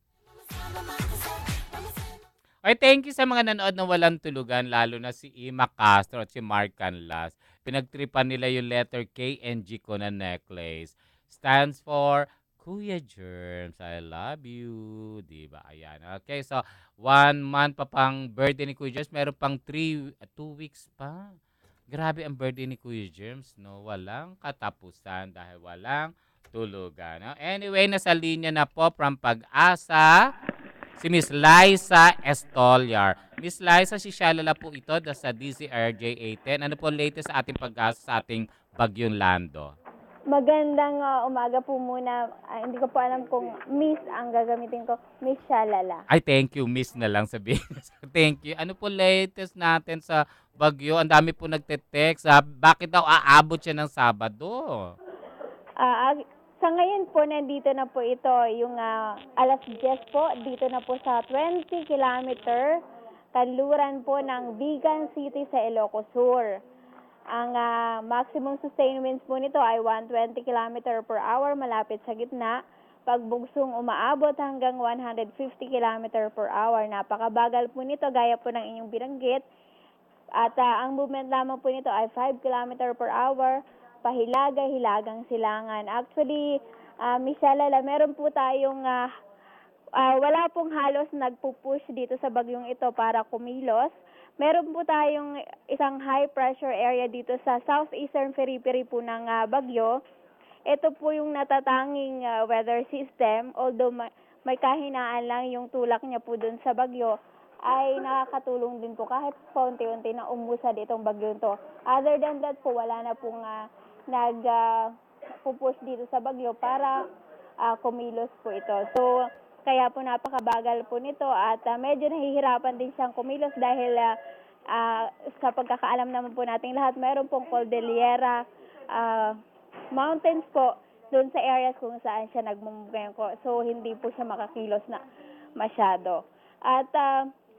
Okay, thank you sa mga nanood na walang tulugan, lalo na si Ima Castro at si Mark Canlas. Pinagtripan nila yung letter K and G ko na necklace. Stands for Kuya Germs, I love you. Diba? Ayan. Okay, so 1 month pa pang birthday ni Kuya Germs. Meron pang 2 weeks pa. Grabe ang birthday ni Kuya Germs, no? Walang katapusan dahil walang tulugan. No? Anyway, nasa linya na po from Pag-asa si Miss Liza Estoliar. Miss Liza, si Shalala po ito sa DZRJ 810. Ano po latest sa ating Pag-asa sa ating Bagyong Lando? Magandang umaga po muna. Hindi ko po alam kung Miss ang gagamitin ko. Miss Shalala. Ay, thank you. Miss na lang sabihin. Thank you. Ano po latest natin sa Bagyo? Ang dami po nagte-text. Bakit daw aabot siya ng Sabado? Sa ngayon po, nandito na po ito. Yung alas 10 po, dito na po sa 20 kilometer kanluran po ng Vigan City sa Ilocos Sur. Ang maximum sustained winds po nito ay 120 km per hour malapit sa gitna. Pagbugsong umaabot hanggang 150 km per hour. Napakabagal po nito gaya po ng inyong binanggit. At ang movement lamang po nito ay 5 km per hour pahilaga-hilagang silangan. Actually, Michelle, meron po tayong wala pong halos nagpupush dito sa bagyong ito para kumilos. Meron po tayong isang high pressure area dito sa southeastern periphery po ng bagyo. Ito po yung natatanging weather system, although may kahinaan lang yung tulak niya po dun sa bagyo, ay nakakatulong din po kahit paunti-unti na umusad itong bagyo to. Other than that po, wala na pong pupush dito sa bagyo para kumilos po ito. So, kaya po napakabagal po nito at medyo nahihirapan din siyang kumilos dahil sa pagkakaalam naman po nating lahat, meron pong Cordillera mountains po doon sa areas kung saan siya nagmumungko. So, hindi po siya makakilos na masyado. At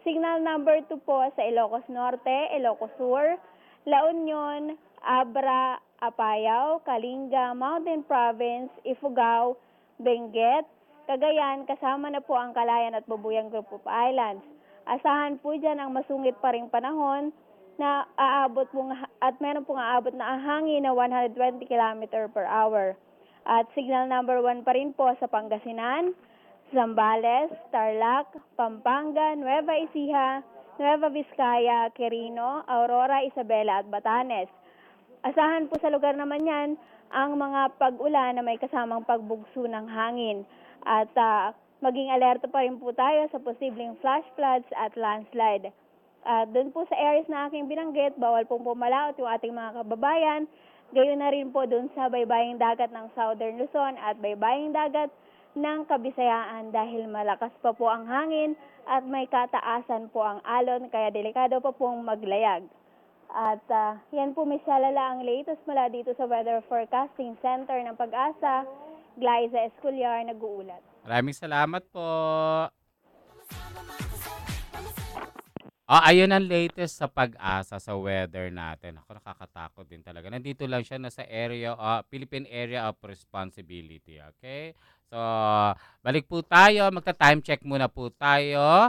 signal number 2 po sa Ilocos Norte, Ilocos Sur, La Union, Abra, Apayao, Kalinga, Mountain Province, Ifugao, Benguet, Cagayan, kasama na po ang Calayan at Bubuyang Group of Islands. Asahan po dyan ang masungit pa ring panahon na aabot po at meron pong aabot na hangin na 120 km per hour. At signal number 1 pa rin po sa Pangasinan, Zambales, Tarlac, Pampanga, Nueva Ecija, Nueva Vizcaya, Quirino, Aurora, Isabela at Batanes. Asahan po sa lugar naman yan ang mga pag-ulan na may kasamang pagbugso ng hangin. At maging alerto pa rin po tayo sa posibleng flash floods at landslide. Doon po sa areas na aking binanggit, bawal pong pumalaot yung ating mga kababayan. Gayon na rin po doon sa baybaying dagat ng Southern Luzon at baybaying dagat ng Kabisayaan dahil malakas pa po ang hangin at may kataasan po ang alon kaya delikado pa pong maglayag. At yan po Michelle ang latest mula dito sa Weather Forecasting Center ng Pag-asa. Glyza Esculiar nag-uulat. Maraming salamat po. Ayun ang latest sa Pag-asa sa weather natin. Ako, nakakatakot din talaga. Nandito lang siya na sa area, Philippine Area of Responsibility. Okay? So, balik po tayo. Magta-time check muna po tayo.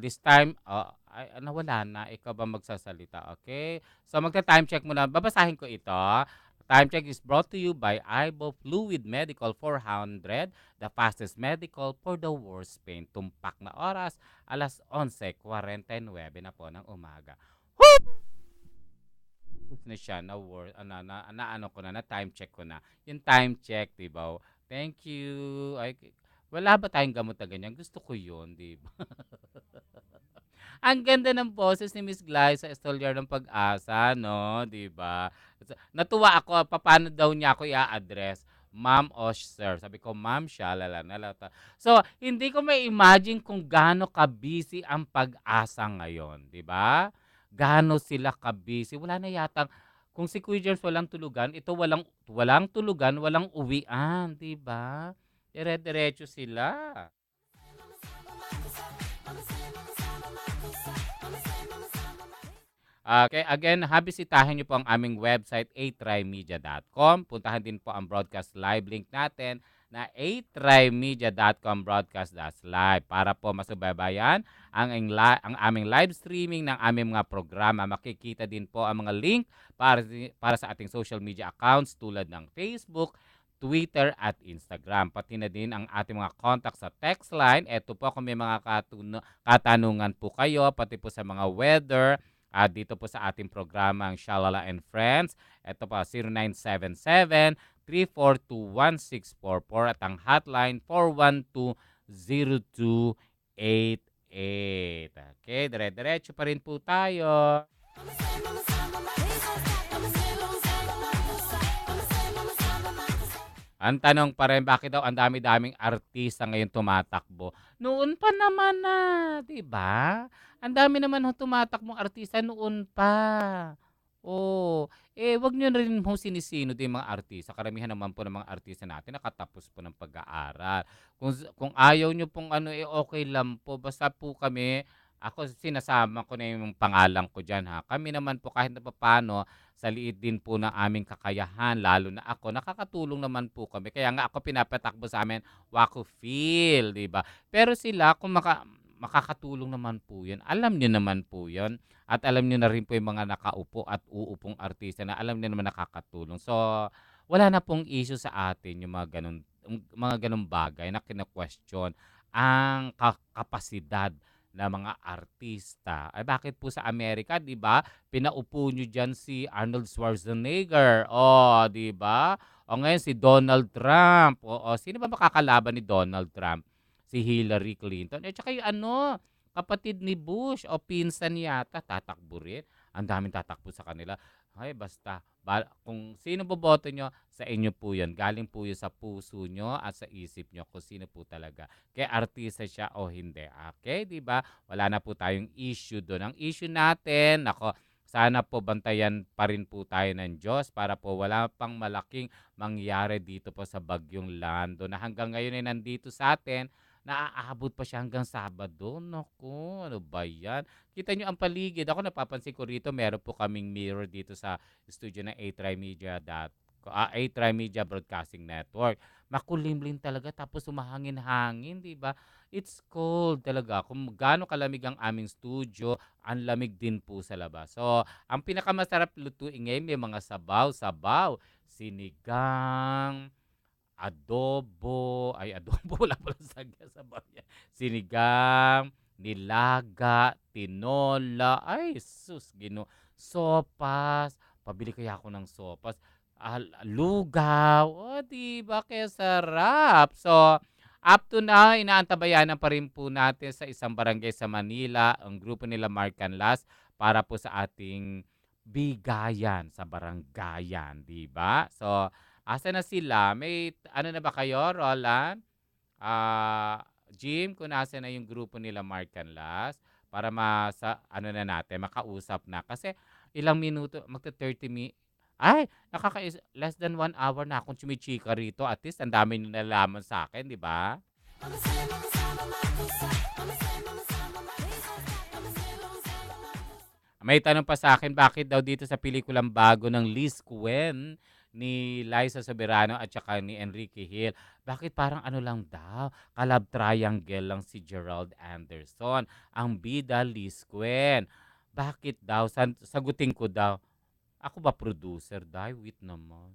This time, nawala na. Ikaw ba magsasalita? Okay? So, magta-time check muna. Babasahin ko ito. Time check is brought to you by Ibo Fluid Medical 400, the fastest medical for the worst pain. Tumpak na oras, alas 11:49 na po ng umaga. Na siya, ano ko na time check ko na. Yung time check, diba? Thank you. Wala ba tayong gamot na ganyan? Gusto ko yun, diba? Ang ganda ng boses ni Miss Glyza Esculiar ng Pag-asa, no? Diba? Natuwa ako, paano daw niya ako i-address? Ma'am o sir. Sabi ko, ma'am siya, lalata. So, hindi ko may imagine kung gaano ka-busy ang Pag-asa ngayon, diba? Gaano sila ka-busy. Wala na yatang, kung si Kuya James walang tulugan, ito walang tulugan, walang uwian, diba? Dire-diretso sila. Okay, again, bisitahin niyo po ang aming website, atrymedia.com. Puntahan din po ang broadcast live link natin na atrymedia.com broadcast.live para po masubaybayan ang aming live streaming ng aming mga programa. Makikita din po ang mga link para sa ating social media accounts tulad ng Facebook, Twitter at Instagram. Pati na din ang ating mga contact sa text line. Ito po kung may mga katanungan po kayo, pati po sa mga weather, dito po sa ating programa ang Shalala and Friends. Ito po 0977-342-1644 at ang hotline 412-0288. Okay, dire-diretso pa rin po tayo. Ang tanong pa rin, bakit daw ang dami-daming artista ngayon tumatakbo? Noon pa naman na, di ba? Ang dami naman tumatakbong artista noon pa. Wag nyo rin ho sinisino din mga artista. Karamihan naman po ng mga artista natin nakatapos po ng pag-aaral. Kung ayaw nyo pong okay lang po. Basta po kami, ako sinasama ko na yung pangalan ko dyan ha. Kami naman po kahit na paano, sa liit din po ng aming kakayahan, lalo na ako, nakakatulong naman po kami. Kaya nga ako pinapatakbo sa amin, Waco Feel, di ba? Pero sila, kung makakatulong naman po yun. Alam nyo naman po yun. At alam nyo na rin po yung mga nakaupo at uupong artista na alam nyo naman nakakatulong. So, wala na pong issue sa atin yung mga ganun bagay na kina-question ang kapasidad ng mga artista. Ay bakit po sa Amerika, 'di ba? Pinaupo nyo diyan si Arnold Schwarzenegger. Oh, 'di ba? O ngayon si Donald Trump. Oo, sino ba makakalaban ni Donald Trump? Si Hillary Clinton. At saka yung kapatid ni Bush o pinsan yata, tatakbo rin. Ang daming tatakbo sa kanila. Ay, basta. Kung sino boboto nyo, sa inyo po yun. Galing po yun sa puso nyo at sa isip nyo kung sino po talaga. Kaya artista siya o hindi. Okay, di ba? Wala na po tayong issue doon. Ang issue natin, sana po bantayan pa rin po tayo ng Diyos para po wala pang malaking mangyari dito po sa Bagyong Lando na hanggang ngayon ay nandito sa atin. Naaabot pa siya hanggang Sabado. Naku, ano ba yan? Kita nyo ang paligid. Ako napapansin ko rito, meron po kaming mirror dito sa studio ng A-Tri Media Broadcasting Network. Makulimlim talaga tapos umahangin-hangin, di ba? It's cold talaga. Kung gaano kalamig ang aming studio, ang lamig din po sa labas. So, ang pinakamasarap lutuin ngayon, may mga sabaw, sinigang, adobo, wala pala sabaw yan. Sinigang, nilaga, tinola, ay sus, sopas, pabili kaya ako ng sopas, lugaw, diba, kaya sarap. So, up to now, inaantabayanan pa rin po natin sa isang barangay sa Manila, ang grupo nila Mark Canlas, para po sa ating bigayan sa barangayan, diba? So, asa na sila? May ano na ba kayo, Roland? Jim, kung nasa na yung grupo nila Mark Canlas para na natin, makausap na. Kasi ilang minuto, ay, less than 1 hour na akong chumichika rito. At least, ang dami nyo nalaman sa akin, di ba? May tanong pa sa akin, bakit daw dito sa pelikulang bago ng Liz Cuen ni Liza Soberano at saka ni Enrique Hill, bakit parang ano lang daw, kalab triangle lang si Gerald Anderson, ang bida Liz Cuen. Bakit daw? Sagutin ko daw. Ako ba producer? Wait naman.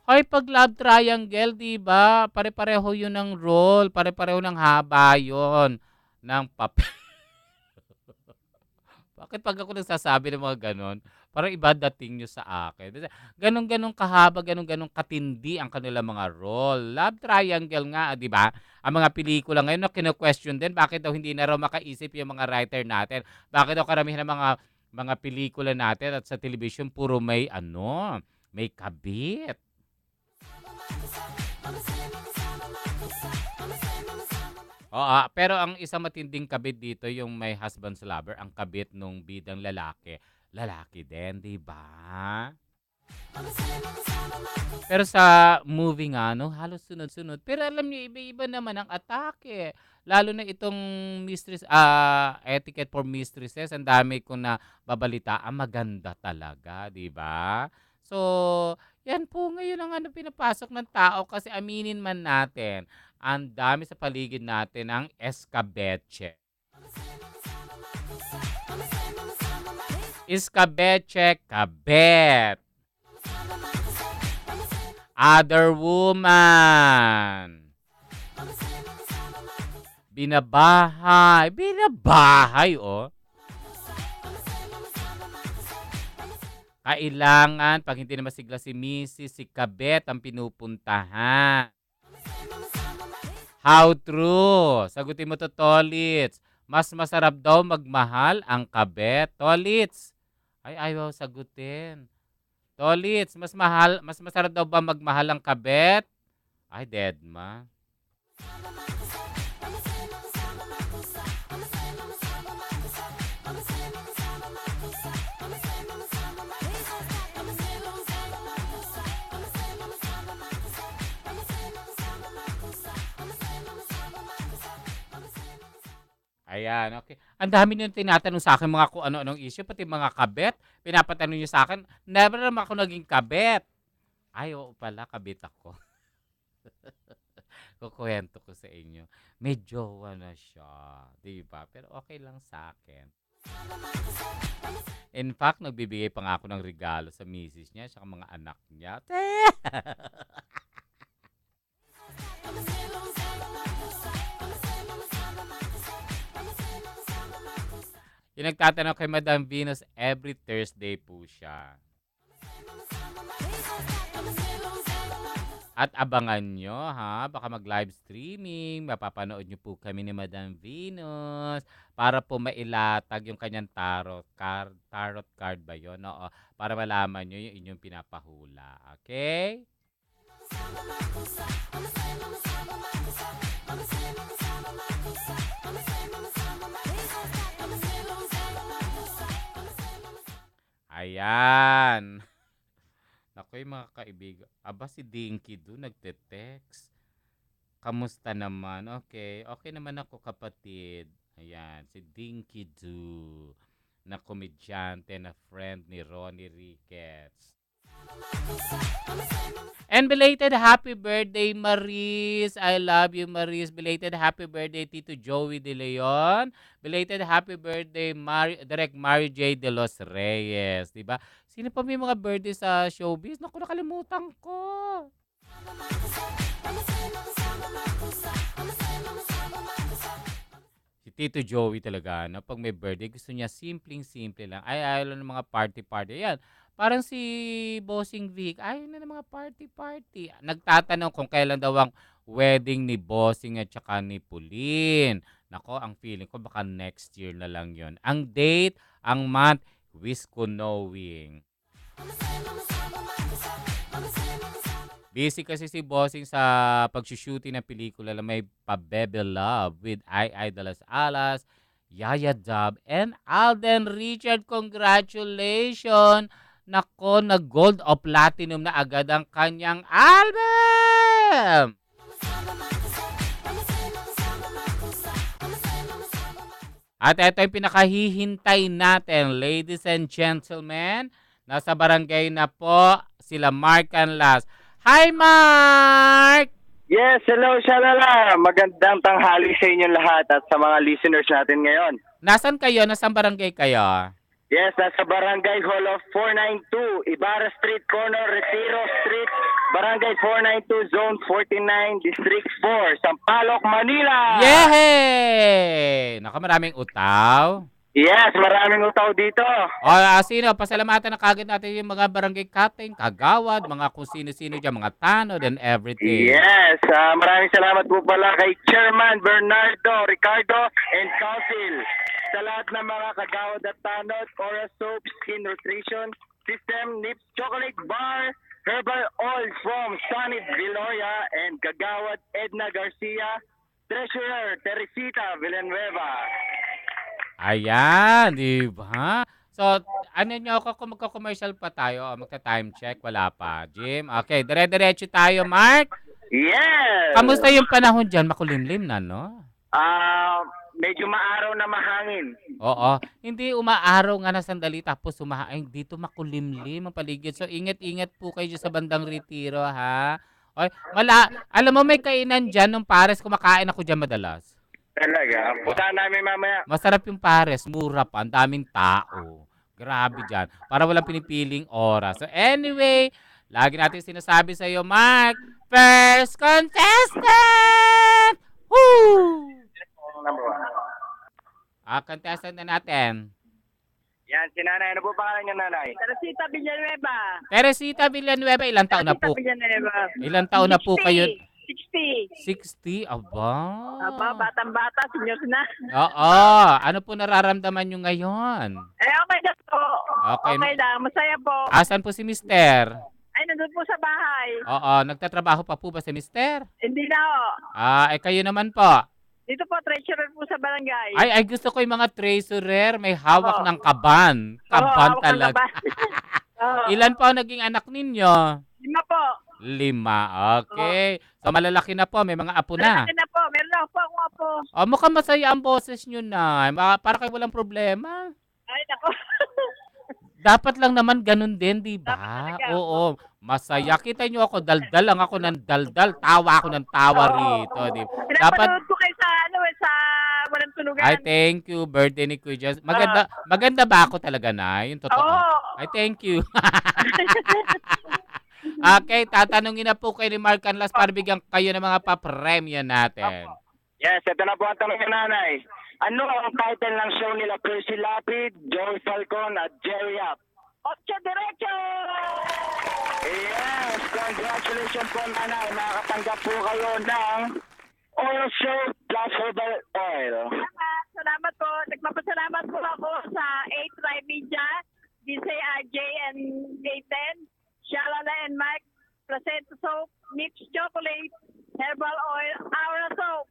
Hoy, pag love triangle, di ba? Pare-pareho yun ng role, pare-pareho ng haba yun ng papel. Bakit pag ako nagsasabi ng mga ganon, parang iba dating nyo sa akin. Ganon-ganon kahaba, ganon-ganon katindi ang kanilang mga role. Love triangle nga, di ba? Ang mga pelikula ngayon na kino-question din, bakit daw hindi na raw makaisip yung mga writer natin? Bakit daw karamihan ng mga pelikula natin at sa television puro may kabit. Pero ang isang matinding kabit dito yung may husband's lover, ang kabit nung bidang lalaki. Lalaki din, di ba? Pero sa movie nga, halos sunod-sunod. Pero alam niyo, iba-iba naman ang atake. Lalo na itong Etiquette for Mistresses, ang dami kong nababalita, maganda talaga, di ba? So, yan po ngayon ang pinapasok ng tao kasi aminin man natin, ang dami sa paligid natin ng escabeche. Escabeche, kabet. Other woman. Binabahay, Kailangan, pag hindi na masigla si Mrs., si kabet ang pinupuntahan. How true? Sagutin mo to, Tolits. Mas masarap daw magmahal ang kabet. Tolits. Ay, ayaw sagutin. Tolits, mas masarap daw ba magmahal ang kabet? Ay, dead ma. Ayan, okay. Ang dami niyo tinatanong sa akin mga kung ano-anong issue, pati mga kabet. Pinapatanong niyo sa akin, never naman ako naging kabet. Ay, oo pala, kabit ako. Kukuwento ko sa inyo. May jowa na siya. Di ba? Pero okay lang sa akin. In fact, nagbibigay pa nga ako ng regalo sa misis niya sa mga anak niya. Yung nagtatanong kay Madam Venus, every Thursday po siya. At abangan nyo, ha? Baka mag-live streaming. Mapapanood nyo po kami ni Madam Venus para po mailatag yung kanyang tarot card. Tarot card ba yun? Oo. Para malaman nyo yung inyong pinapahula. Okay? Ayan. Ako yung mga kaibigan. Aba, si Dinky doon nagte-text. Kamusta naman? Okay. Okay naman ako, kapatid. Ayan, si Dinky Do. Na komedyante, na friend ni Ronnie Ricketts. And belated happy birthday, Maris. I love you, Maris. Belated happy birthday, Tito Joey De Leon. Belated happy birthday, Direct Mario J. De Los Reyes. Diba? Sino pa may mga birthday sa showbiz? Naku, nakalimutan ko. Si Tito Joey talaga, no? Pag may birthday, gusto niya simpleng-simple lang. Ay, ayaw lang ng mga party-party. Ayan, parang si Bossing Vic, ayaw na ng mga party-party. Nagtatanong kung kailan daw ang wedding ni Bossing at saka ni Pauline. Nako, ang feeling ko baka next year na lang yon. Ang date, ang month, wish ko knowing. Busy kasi si Bossing sa pag-shooting ng pelikula na may Pabebe Love with Ai de las Alas, Yaya Dab, and Alden Richard. Congratulations! Nako, nag-gold o platinum na agad ang kanyang album! At ito yung pinakahihintay natin, ladies and gentlemen. Nasa barangay na po sila Mark and Las. Hi, Mark! Yes, hello, Shalala. Magandang tanghali sa inyong lahat at sa mga listeners natin ngayon. Nasaan kayo? Nasaan barangay kayo? Yes, nasa Barangay Hall of 492, Ibarra Street, Corner, Retiro Street, Barangay 492, Zone 49, District 4, Sampaloc, Manila! Yehey! Naku, maraming utaw. Yes, maraming utaw dito. O, sino? Pasalamatan na kagad natin yung mga barangay captain, kagawad, mga kung sino-sino dyan, mga tanod and everything. Yes, maraming salamat po pala kay Chairman Bernardo, Ricardo, and Council. Sa lahat ng mga kagawad at tanod, Aura Soap, Skin Nutrition System, Nips Chocolate Bar, Herbal Oil from Sunny Viloria, and kagawad Edna Garcia, Treasurer Teresita Villanueva. Ayan, di ba? So, ano nyo ako kung magko-commercial pa tayo? Magta-time check? Wala pa. Jim? Okay, dire-diretso tayo, Mark. Yes! Kamusta yung panahon dyan? Makulimlim na, no? Medyo maaraw na mahangin. Oo. Hindi umaaraw nga na sandali tapos ay dito makulimlim ang paligid. So, ingat-ingat po kayo dyan sa bandang Retiro, ha? Okay. Alam mo, may kainan dyan nung pares. Kumakain ako dyan madalas. Talaga? Punta namin mamaya. Masarap yung pares. Mura pa. Ang daming tao. Grabe dyan. Para walang pinipiling oras. So, anyway, lagi natin sinasabi sa iyo, Mark, first contestant! Woo! Number 1. Contestant na natin. Yan, si nanay. Ano po pangalan niya, nanay? Teresita Villanueva. Teresita Villanueva, ilang taon na po? Villanueva. Ilang taon na po kayo? 60. 60? Aba. Batang-bata, senior na. Oo. Ano po nararamdaman nyo ngayon? Okay na po. Okay. Okay lang, masaya po. Asan po si Mister? Ay, nandun po sa bahay. Oo. Nagtatrabaho pa po ba si Mister? Hindi na ho. Kayo naman po? Dito po, treasurer po sa barangay. Ay, gusto ko yung mga treasurer. May hawak ng kaban. Kaban talaga. Ilan po ang naging anak ninyo? 5 po. 5. Okay. So, malalaki na po. May mga apo na. Malalaki na po. Meron na po akong apo. Mukhang masaya ang boses nyo na. Para kayo walang problema. Ay, nako. Dapat lang naman ganun din, di ba? Oo. masaya. Kita nyo ako, daldal lang ako ng daldal. Tawa ako ng tawa rito. Di ba? Dapat, Pinapanood ko kayo sa Walang Tulugan. ay, thank you. Birthday ni Kuya Jess. Maganda ba ako talaga na? Yung totoo. Oo. Ay, thank you. Okay, tatanungin na po kayo ni Mark Canlas para bigyan kayo ng mga papremyo natin. Yes, ito na po ang tanong ni Nanay. Ano ang title ng show nila Percy Lapid, Joey Falcon at Jerry Yap? Ocho Derecho! Yes, congratulations po Nanay. Makakatanggap po kayo ng Oil Show plus Herbal Oil. Salamat po. Nagpapasalamat po ako sa 8 Tribe Media, DCRJ and J10, Shalala and Mike, Placenta Soap, Nips Chocolate, Herbal Oil, Aura Soap.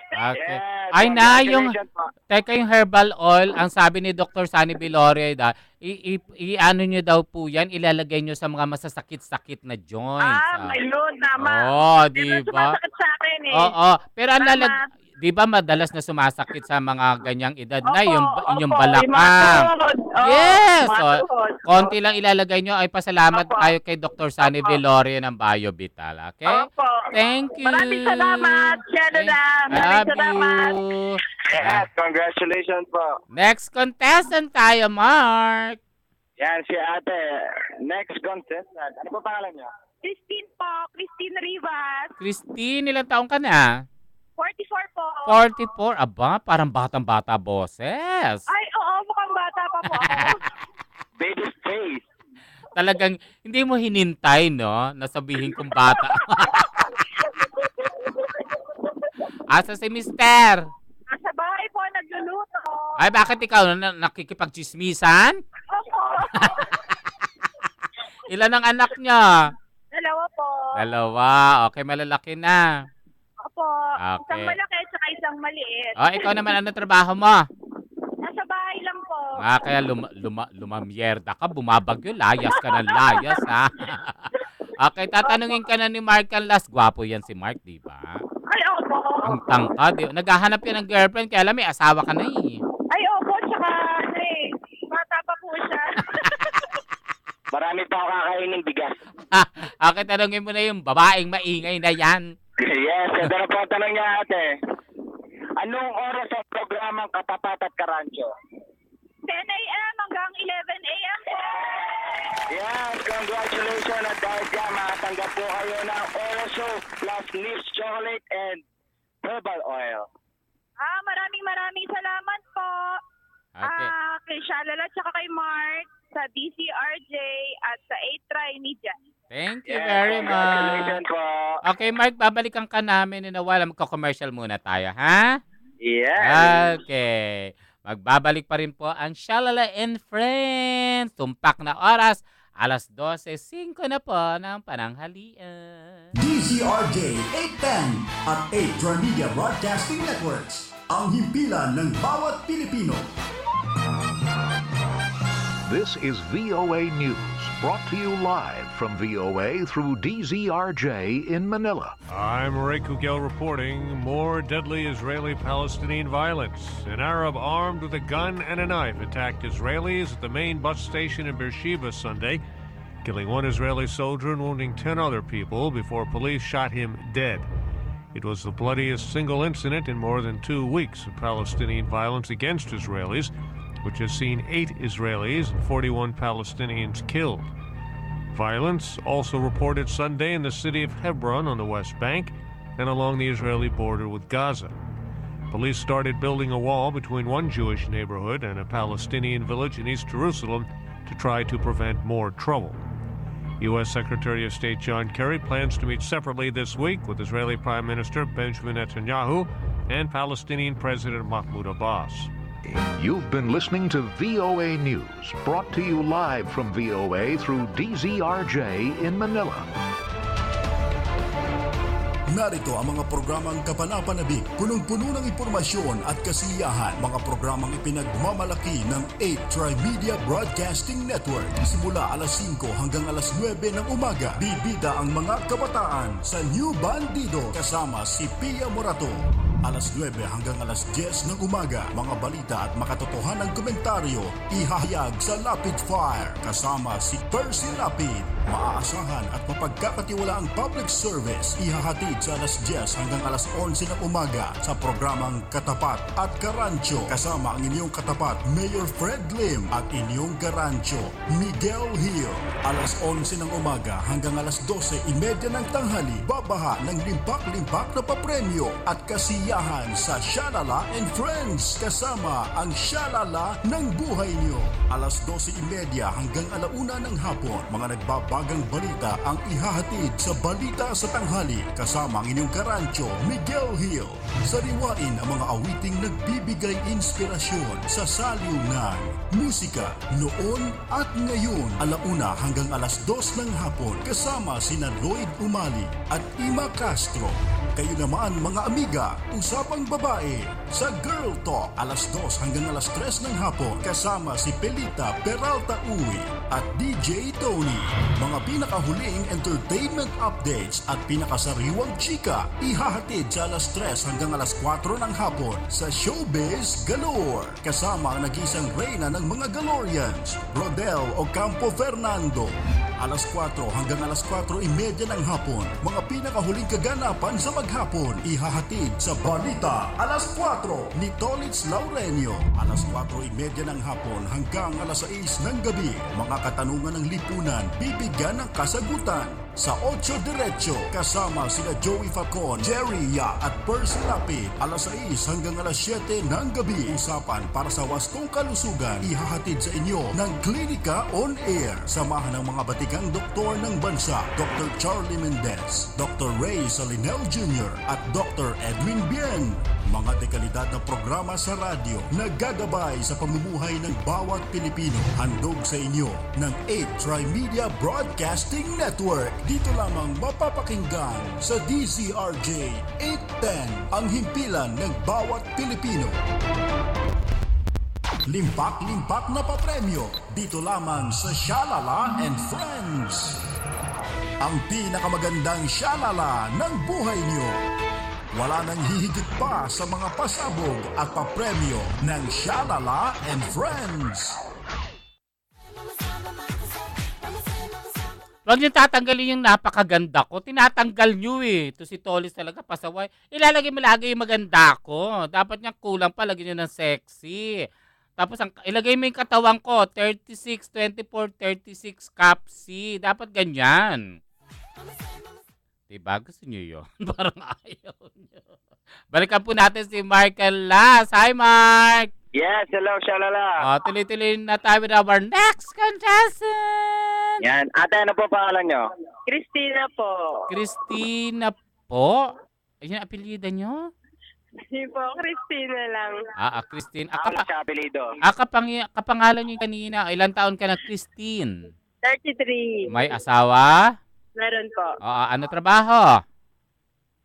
Okay. Yes, Ay na, yung, congratulations po. teka yung herbal oil, ang sabi ni Dr. Sunny Viloria, i-ano nyo daw po yan, ilalagay nyo sa mga masasakit-sakit na joints. Ayun, tama. Oo, Di di ba? sumasakit sa akin eh. Oo, pero ang Tama. di ba madalas na sumasakit sa mga ganyang edad na Opo, yung opo, inyong yung mga balakang. tuhod. Oo, Yes! mga O, tuhod. konti lang ilalagay nyo. Ay, pasalamat Opo. tayo kay Dr. Sunny Opo. Viloria ng BioVital. Okay? Opo. Thank you. Maraming salamat, Shalala. Maraming Love salamat. you. Yes, congratulations po. Next contestant tayo, Mark. Yan si ate. Next contestant. Ano po pangalan niyo? Christine po, Christine Rivas. Christine, ilang taong ka na? 44 po. 44. Aba, parang batang-bata boses. Ay, oo, mukhang bata pa po ako. Baby face. Talagang hindi mo hinintay, no? Nasabihin kong bata. Asa si Mister? Nasa bahay po, nagluluto. Ay, bakit ikaw nakikipagchismisan? Opo. Ilan ang anak niya? Dalawa po. Dalawa. Okay, malalaki na. Opo. Okay. Isang malaki at saka isang maliit. Oh, ikaw naman, ano trabaho mo? Nasa bahay lang po. Kaya lumamyerda ka, bumabagyo, layas ka ng layas, ha? Okay, tatanungin ka na ni Mark Canlas. Gwapo yan si Mark, di ba? Ay, opo. Ang tangkad. Naghahanap yan ng girlfriend, kaya alam, may asawa ka na eh. Ay, opo, tsaka, bata pa po siya. Marami pa ako kakainin bigas. Okay, tanungin mo na yung babaeng maingay na yan. Yes, ito na po ang tanong niya ate. Anong oras ang programang Katapat at Karancho? 10 a.m. hanggang 11 a.m. po. Yes, congratulations at dahil dyan, makatanggap po kayo ng Oil Show plus Nips Chocolate and Herbal Oil. Maraming salamat po. Okay. Kay Shalala tsaka kay Mark sa DCRJ at sa 8Try Media. Thank you Yes, very much. congratulations po. Okay, Mark, babalikan ka namin in a while. Magko-commercial muna tayo, ha? Yes. Okay. Magbabalik pa rin po ang Shalala and Friends. Tumpak na oras. Alas 12:05 na po ng pananghalian. DZRJ 810 at 8 Media Broadcasting Networks. Ang himpilan ng bawat Pilipino. This is VOA News, brought to you live from VOA through DZRJ in Manila. I'm Ray Kugel reporting more deadly Israeli-Palestinian violence. An Arab armed with a gun and a knife attacked Israelis at the main bus station in Beersheba Sunday, killing one Israeli soldier and wounding 10 other people before police shot him dead. It was the bloodiest single incident in more than 2 weeks of Palestinian violence against Israelis, which has seen 8 Israelis and 41 Palestinians killed. Violence also reported Sunday in the city of Hebron on the West Bank and along the Israeli border with Gaza. Police started building a wall between one Jewish neighborhood and a Palestinian village in East Jerusalem to try to prevent more trouble. U.S. Secretary of State John Kerry plans to meet separately this week with Israeli Prime Minister Benjamin Netanyahu and Palestinian President Mahmoud Abbas. You've been listening to VOA News, brought to you live from VOA through DZRJ in Manila. Narito ang mga programang kapanapanabik, punong-puno ng impormasyon at kasiyahan. Mga programang ipinagmamalaki ng 8 Media Broadcasting Network. Simula alas 5 hanggang alas 9 ng umaga, bibida ang mga kabataan sa New Bandido kasama si Pia Morato. Alas 9 hanggang alas 10 ng umaga, mga balita at makatotohanang komentaryo ihahayag sa Lapid Fire kasama si Percy Lapid. Maaasahan at mapagkakatiwalaang public service ihahatid sa alas 10 hanggang alas 11 ng umaga sa programang Katapat at Karancho kasama ang inyong katapat Mayor Fred Lim at inyong Karancho Miguel Hill. Alas 11 ng umaga hanggang alas 12:30 ng tanghali, babaha ng limpak-limpak na papremyo at kasiyahan sa Shalala and Friends kasama ang Shalala ng buhay niyo. Alas 12:30 hanggang 1:00 ng hapon, mga nagbabagang balita ang ihahatid sa Balita sa Tanghali kasama ang inyong Karancho Miguel Hill. Sariwain ang mga awiting nagbibigay inspirasyon sa saliw ng musika noon at ngayon. 1:00 hanggang alas 2 ng hapon kasama sina Lloyd Umali at Ima Castro. Kayo naman mga amiga, usapang babae sa Girl Talk alas 2 hanggang alas 3 ng hapon kasama si Pelita Peralta Uwi at DJ Tony. Mga pinakahuling entertainment updates at pinakasariwang chika ihahatid sa alas 3 hanggang alas 4 ng hapon sa Showbiz Galore kasama ang nag-isang reyna ng mga Galorians, Rodel Ocampo Fernando. Alas 4 hanggang alas 4:30 ng hapon, mga pinakahuling kaganapan sa maghapon ihahatid sa Balita alas 4 ni Tolitz Laurenio. Alas 4:30 ng hapon hanggang alas 6 ng gabi, mga katanungan ng lipunan bibigyan ng kasagutan sa 8 Diretso kasama sina Joey Facon, Jerry Ya at Percy Lapid. Alas 6 hanggang alas 7 ng gabi, usapan para sa wastong kalusugan ihahatid sa inyo ng Klinika on Air. Samahan ng mga batikang doktor ng bansa, Dr. Charlie Mendez, Dr. Ray Salinel Jr. at Dr. Edwin Bien. Mga dekalidad na programa sa radyo na gagabay sa pamumuhay ng bawat Pilipino. Handog sa inyo ng 8 Tri-Media Broadcasting Network. Dito lamang mapapakinggan sa DZRJ 810, ang himpilan ng bawat Pilipino. Limpak-limpak na papremyo dito lamang sa Shalala and Friends. Ang pinakamagandang Shalala ng buhay niyo. Wala nang hihigit pa sa mga pasabog at papremyo ng Shalala and Friends. Huwag niyo tatanggalin yung napakaganda ko. Tinatanggal niyo eh. Ito si Tolis talaga, pasaway. Ilalagay mo lagi yung maganda ko. Dapat niya kulang pa, lagyan niyo ng sexy. Tapos ilagay mo yung katawan ko, 36, 24, 36 cup C. Dapat ganyan. Diba? Gusto niyo yun? Parang ayaw niyo. Balikan po natin si Mark Las. Hi, Mark! Yes, hello, Shalala. Tuloy-tuloy na tayo with our next contestant. Yan. Ate, ano po pangalan nyo? Christina po. Christina po? Ayun ang apelyido nyo? Hindi po, Christina lang. Christine. Ako siya apelido. Kapangalan niyo kanina. Ilang taon ka na, Christine? 33. May asawa? Meron po. Ano trabaho?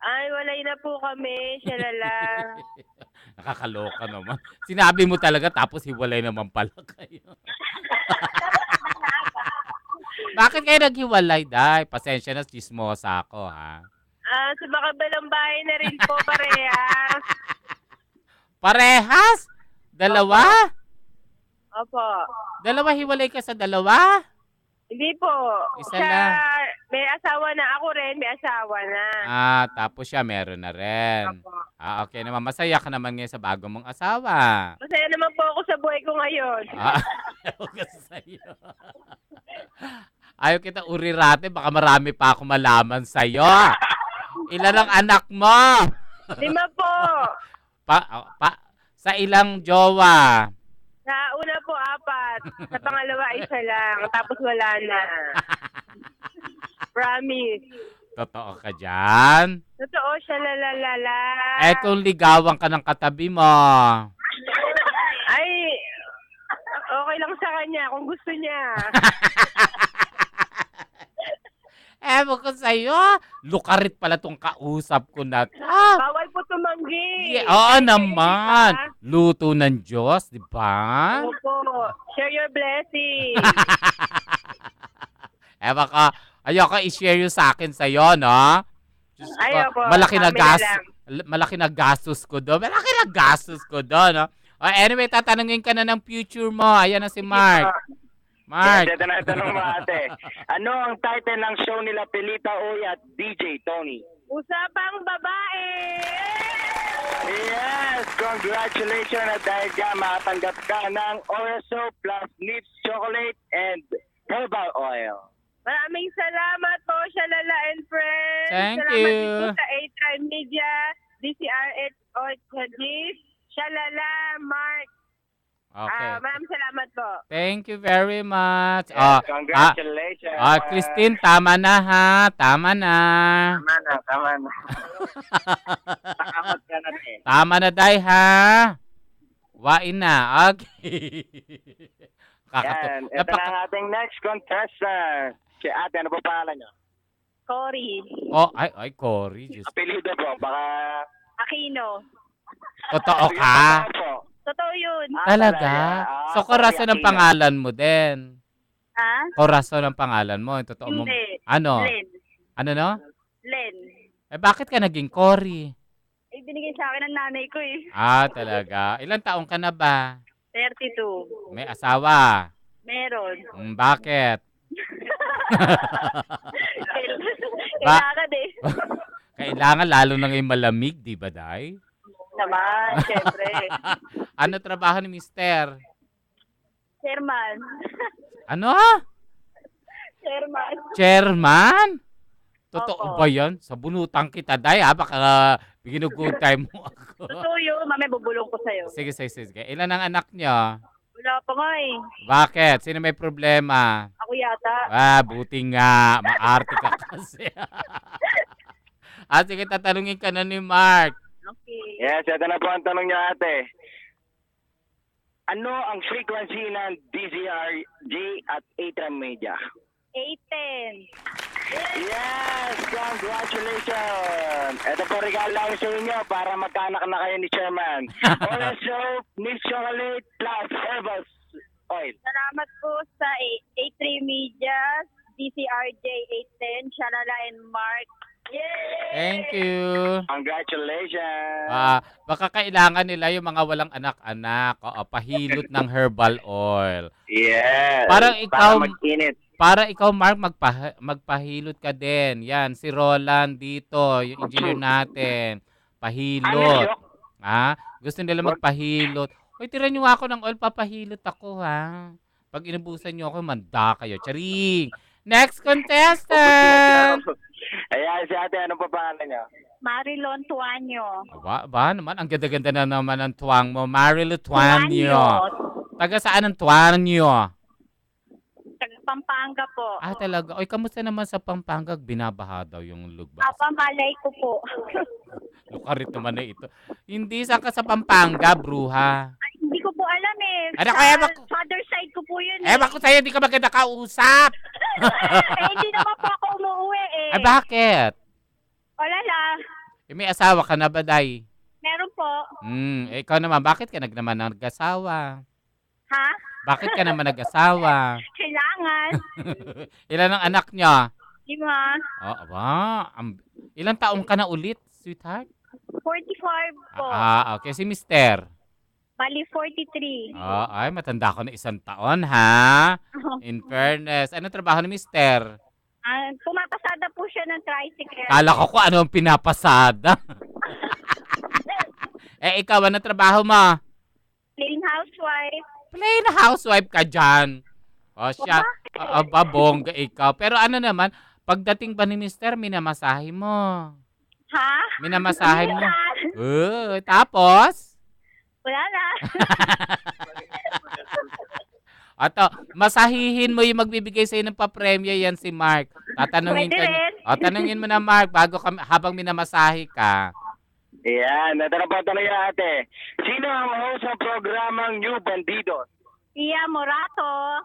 Ay, walay na po kami, Shalala. Nakakaloka naman. Sinabi mo talaga tapos hiwalay naman pala kayo. Bakit kayo naghiwalay, Day? Pasensya na, chismosa ako, ha? Sa makabalang bahay na rin po, parehas. Parehas? Dalawa? Opo. Dalawa, hiwalay ka sa dalawa? Hindi po. Isa siya, lang. may asawa na. Ako rin, may asawa na. Tapos siya meron na rin. Opo. Okay naman. Masaya ka naman ngayon sa bago mong asawa. Masaya naman po ako sa buhay ko ngayon. Ayaw ka sa'yo. Ayaw kita urirate. Baka marami pa ako malaman sa'yo. Ilan ang anak mo? 5 po. Sa ilang jowa? Sa una po 4. Sa pangalawa 1 lang. Tapos wala na. Promise. Totoo ka dyan? Totoo siya, lalalala. Kung ligawan ka ng katabi mo. Ay, okay lang sa kanya kung gusto niya. Ewan ko sa'yo. Lukarit pala tong kausap ko na to. Bawal po tumanggi. Oo naman. Luto ng Diyos, di ba? Opo. Share your blessing. Ewan ka. Ayoko i-share yung sa akin sa'yo, no? Diyos ko, Ay, opo. malaki na gastos ko doon. Malaki na gastos ko doon. No? Anyway, tatanungin ka na ng future mo. Ayan na si Mark. Mark. Yes, ito na tanong mo ate. Ano ang title ng show nila Pilita Oy at DJ Tony? Usapang babae! Yes! Congratulations at dahil dyan makatanggap ka ng Oraso plus Nips Chocolate and Herbal Oil. Maraming salamat po, Shalala and Friends. Thank salamat you. din po sa A-Tribe Media, DCRH, Shalala, Mark. Okay. Maraming salamat po. Thank you very much. Yes, congratulations. Christine, tama na ha. Tama na. Tama na. Takamat ka na eh. Tama na, Day, ha? Wain na. Okay. Yan. Ito na ang ating next contestant. Si ate, ano po pangalan niyo? Cory. Ay, Cory. Diyos. Apelido po, baka... Aquino. Totoo ka? Totoo yun. Talaga? So, Corazon ang pangalan mo din? Ha? Corazon ang pangalan mo? Totoo mo? Hindi. Ano? Len. Ano no? Len. Bakit ka naging Cory? Binigay sa akin ng nanay ko eh. Talaga. Ilang taong ka na ba? 32. May asawa? Meron. Bakit? Kailangan eh. Kailangan lalo na ngayon malamig, di ba, Day? Naman, syempre. Ano trabaho ni Mister? Chairman. Ano? Chairman. Chairman? Totoo Opo. ba yan? Sabunutan kita, Day, ha? Baka ginugutay mo ako. Totoo yun. Mamaya bubulong ko sa'yo. Sige. Ilan ang anak niya? Wala pa nga eh. Bakit? Sino may problema? Ako yata. Buti nga. Maarte ka kasi. Sige, tatanungin ka na ni Mark. Okay. Yes, ito na po ang tanong niyo ate. Ano ang frequency ng DZRJ at A-Tran Media? 810. Yes! Congratulations! Ito po regalo lang sa inyo para magkaanak na kayo ni Chairman. Orange soap, Nips Chocolate, plus Herbal Oil. Salamat po sa A3 Media, DCRJ 810, Shalala and Mark. Yay! Thank you. Congratulations! Baka kailangan nila yung mga walang anak-anak. Pahilot ng herbal oil. Yes! Parang ikaw, para mag-init. Para ikaw, Mark, magpahilot ka din. Yan, si Roland dito, yung engineer natin. Pahilot. Gusto nila magpahilot. Hoy, tira nyo ako ng oil, papahilot ako, ha? Pag inubusan nyo ako, manda kayo. Charing! Next contestant! Ayan, si ate, anong pangalan niyo? Marilon Tuanyo. Ba naman, ang ganda-ganda na naman ng tuwang mo. Marilo Tuanyo. Taga saan ang Tuanyo? Pampanga po. Talaga. Oy, kamusta naman sa Pampanga? Binabaha daw yung lugba. Malay ko po. Lukarit naman na ito. Hindi sa Pampanga, bruha. Hindi ko po alam eh. Ano kaya father side ko po yun eh. Ewan ko sa'yo, hindi ka maganda kausap. Hindi naman po ako umuwi eh. Bakit? Wala lang. May asawa ka na ba, Day? Meron po. Ikaw naman, bakit ka naman nag-asawa? Ha? Bakit ka naman nag-asawa? Kailangan. Ilan ang anak niya? 5. Ilang taong ka na ulit, sweetheart? 45 po. Okay. Si Mister? Bali, 43. Matanda ko na 1 taon, ha? In fairness. Ano trabaho ni Mister? Pumapasada po siya ng tricycle. Kala ko kung ano ang pinapasada. Ikaw, ano trabaho mo? Plain housewife. Plain housewife ka dyan. Siya. Bongga ikaw. Pero ano naman, pagdating ba ni Mister, minamasahe mo? Ha? Minamasahe mo? Tapos? Wala na. Masahihin mo yung magbibigay sa'yo ng papremyo, yan si Mark. Tanungin mo na, Mark, habang minamasahe ka. Yan, ito na po tanong yung ate. Sino ang host ng programang New Bandidos? Iya Morato.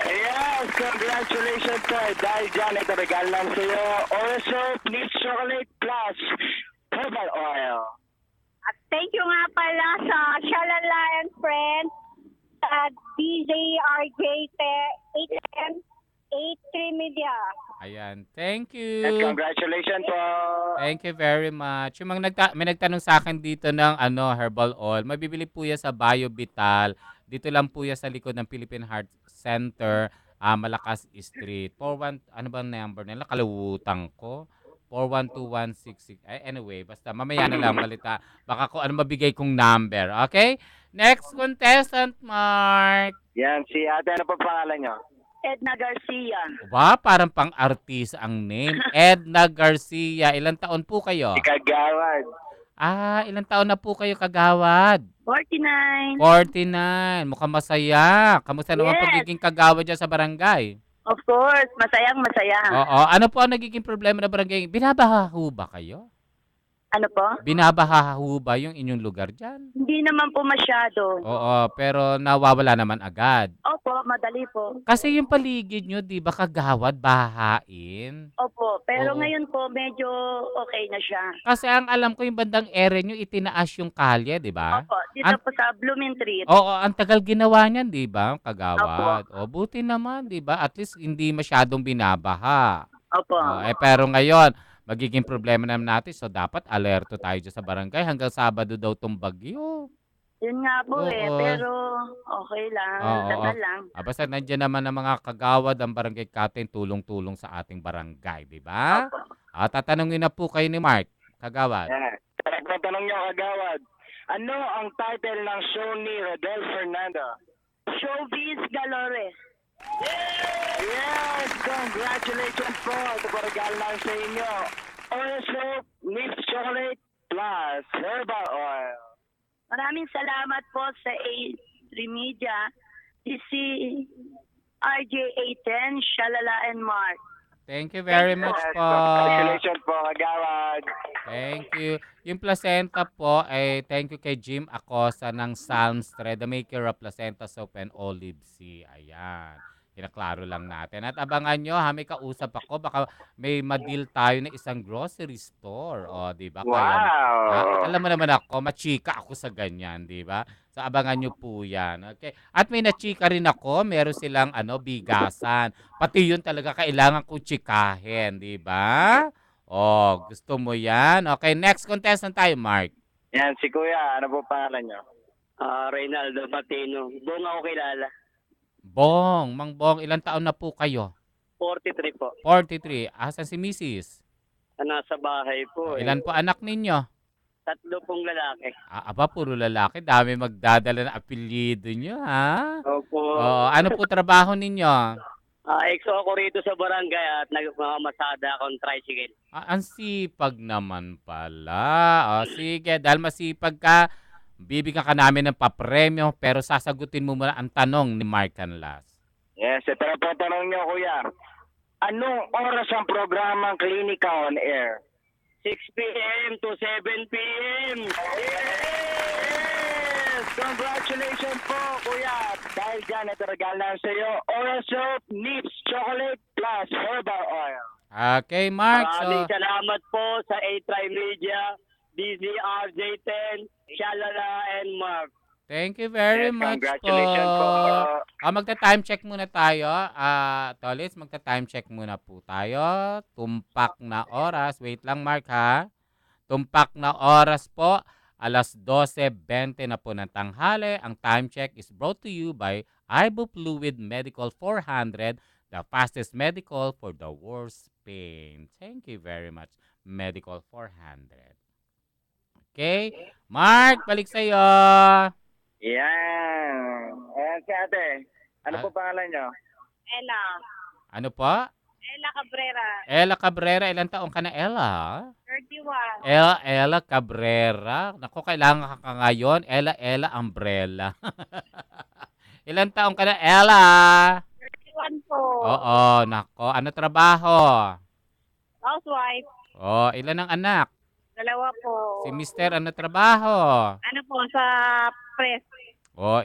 Yes, congratulations sir. Dahil dyan, ito regalo lang sa'yo. Also, Nips Chocolate plus Herbal Oil. At thank you nga pala sa Shalala and Friends at DJ RJ 810 Media. Ayan. Thank And you. congratulations po. Thank you very much. Yung mga may nagtanong sa akin dito ng herbal oil, mabibili po yan sa BioVital. Dito lang po yan sa likod ng Philippine Heart Center, Malakas Street. 41, ano ba ang number nila? Kalimutan ko. 412166. Anyway, basta mamaya na lang balita. Baka kung ano mabigay kong number. Okay? Next contestant, Mark. Yan, si ate, ano pa pangalan nyo? Edna Garcia. Ba, parang pang-artist ang name. Edna Garcia. Ilang taon po kayo? Kagawad. Ilang taon na po kayo, kagawad? 49. 49. Mukhang masaya. Kamusta naman Yes. pagiging kagawad dyan sa barangay? Of course, masayang masaya. Oo. Ano po ang nagiging problema na barangay? Binabaha ho ba kayo? Ano po? Binabaha ho ba yung inyong lugar dyan? Hindi naman po masyado. Oo, pero nawawala naman agad. Opo, madali po. Kasi yung paligid nyo, di ba kagawad, bahain? Opo, pero Oo. ngayon po medyo okay na siya. Kasi ang alam ko yung bandang ere nyo, itinaas yung kalye, di ba? Opo, dito An- po sa Blooming Treat. Oo, ang tagal ginawa niyan, di ba? Kagawad. O, buti naman, di ba? At least hindi masyadong binabaha. Opo. Pero ngayon, magiging problema naman natin. So, dapat alerto tayo dyan sa barangay. Hanggang Sabado daw itong bagyo. Yun nga po Oo. pero okay lang, Oo, dasal lang. Basta nandiyan naman ang mga kagawad, ang barangay captain, tulong-tulong sa ating barangay, di ba? Tatanungin na po kayo ni Mark, kagawad. Yan. Tanong nyo, kagawad. Ano ang title ng show ni Rodel Fernando? Showbiz Galore. Yes! Congratulations po! Ito po regalo lang sa inyo. Oil soap, mixed chocolate, plus herbal oil. Maraming salamat po sa A3 Media, DC RJ810, Shalala and Mark. Thank you very much po. Congratulations po, kagawad. Thank you. Yung placenta po, ay thank you kay Jim Acosta ng Salmstre, the maker of placenta soap and olive sea. Ayan. Kinaklaro lang natin. At abangan nyo, may kausap ako. Baka may ma-deal tayo na isang grocery store. O, di ba? Wow! Alam mo naman ako, machika ako sa ganyan, di ba? So, abangan nyo po yan. Okay? At may nachika rin ako. Meron silang bigasan. Pati yun talaga kailangan kong chikahin, di ba? Oh, gusto mo yan? Okay, next contestant tayo, Mark. Yan, si Kuya. Ano po pangalan nyo? Reynaldo Matino. Buong ako kilala. Bong, Mang Bong, ilang taon na po kayo? 43 po. 43. Asan si Mrs.? Nasa bahay po. Ilan po anak ninyo? 3 pong lalaki. Aba, puro lalaki. Dami magdadala ng apelyido nyo, ha? Opo. Ano po trabaho ninyo? Exo ako rito sa barangay at nagmamasada akong tricycle. Ang sipag naman pala. Sige, dahil masipag ka, bibigyan ka namin ng papremyo, pero sasagutin mo muna ang tanong ni Mark Canlas. Yes, ito na po tanong nyo, Kuya. Anong oras ang programang Klinika on Air? 6 p.m. to 7 p.m. Yes! Congratulations po, Kuya. Dahil dyan, ito regalo lang sa iyo. Oral soap, Nips, chocolate, plus herbal oil. Okay, Mark. Maraming salamat po sa A-Tri Media, DZRJ10, Shalala and Mark. Thank you very much congratulations po. Magta-time check muna tayo. Tolis, magta-time check muna po tayo. Tumpak na oras. Wait lang, Mark, ha? Tumpak na oras po. Alas 12:20 na po ng tanghali. Ang time check is brought to you by Ibufluid Medical 400, the fastest medical for the worst pain. Thank you very much, Medical 400. Okay? Mark, balik sa'yo. Yan. Ayan si ate. Ano po pangalan nyo? Ella. Ano po? Ella Cabrera. Ella Cabrera. Ilang taong ka na, Ella? 31. Ella Cabrera. Naku, kailangan ka ngayon. Ella Umbrella. Ilang taong ka na, Ella? 31 po. Oo, nako. Ano trabaho? Housewife. Ilan ang anak? 2 po. Si Mister, ano trabaho? Ano po, sa press.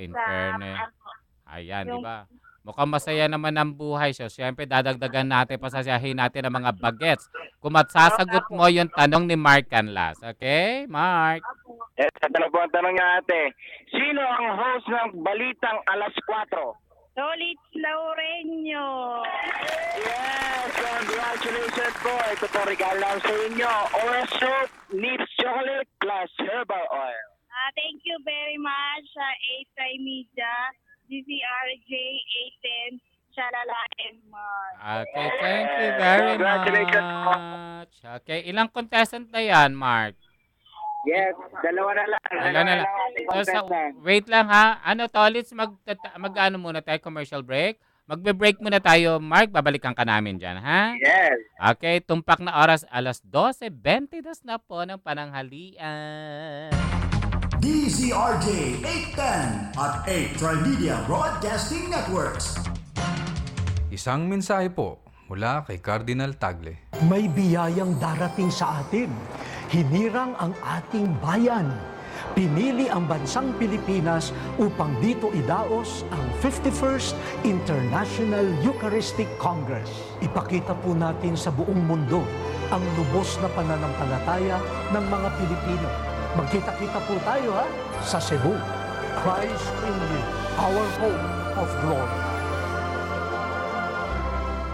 In fairness. Ayan, di ba? Mukhang masaya naman ang buhay siya. Siyempre, dadagdagan natin, pasasayahin natin ang mga bagets. Kung sasagot mo yung tanong ni Mark Canlas. Okay, Mark? Ito na po ang tanong niya, ate. Sino ang host ng Balitang Alas 4? Tolitz Laureño. Yes, congratulations po. Ito po regalo lang sa inyo. Oral Soap, Nips Chocolate plus Herbal Oil. Thank you very much sa A-Try Media, DZRJ 810, Shalala and Mar. Okay, thank you very Congratulations po. much. Okay, ilang contestant na yan, Mark? Yes, dalawa na lang. Wala na lang. So, wait lang ha. Ano, Tolitz, mag-ano muna tayo, commercial break? Magbe-break muna tayo, Mark. Babalikan ka namin dyan, ha? Yes. Okay, tumpak na oras, alas 12:22 na po ng pananghalian. DZRJ 810 at 8 Trimedia Broadcasting Networks. Isang mensahe po mula kay Cardinal Tagle. May biyayang darating sa atin. Hinirang ang ating bayan. Pinili ang bansang Pilipinas upang dito idaos ang 51st International Eucharistic Congress. Ipakita po natin sa buong mundo ang lubos na pananampalataya ng mga Pilipino. Magkita-kita po tayo sa Cebu. Christ in you, our hope of glory.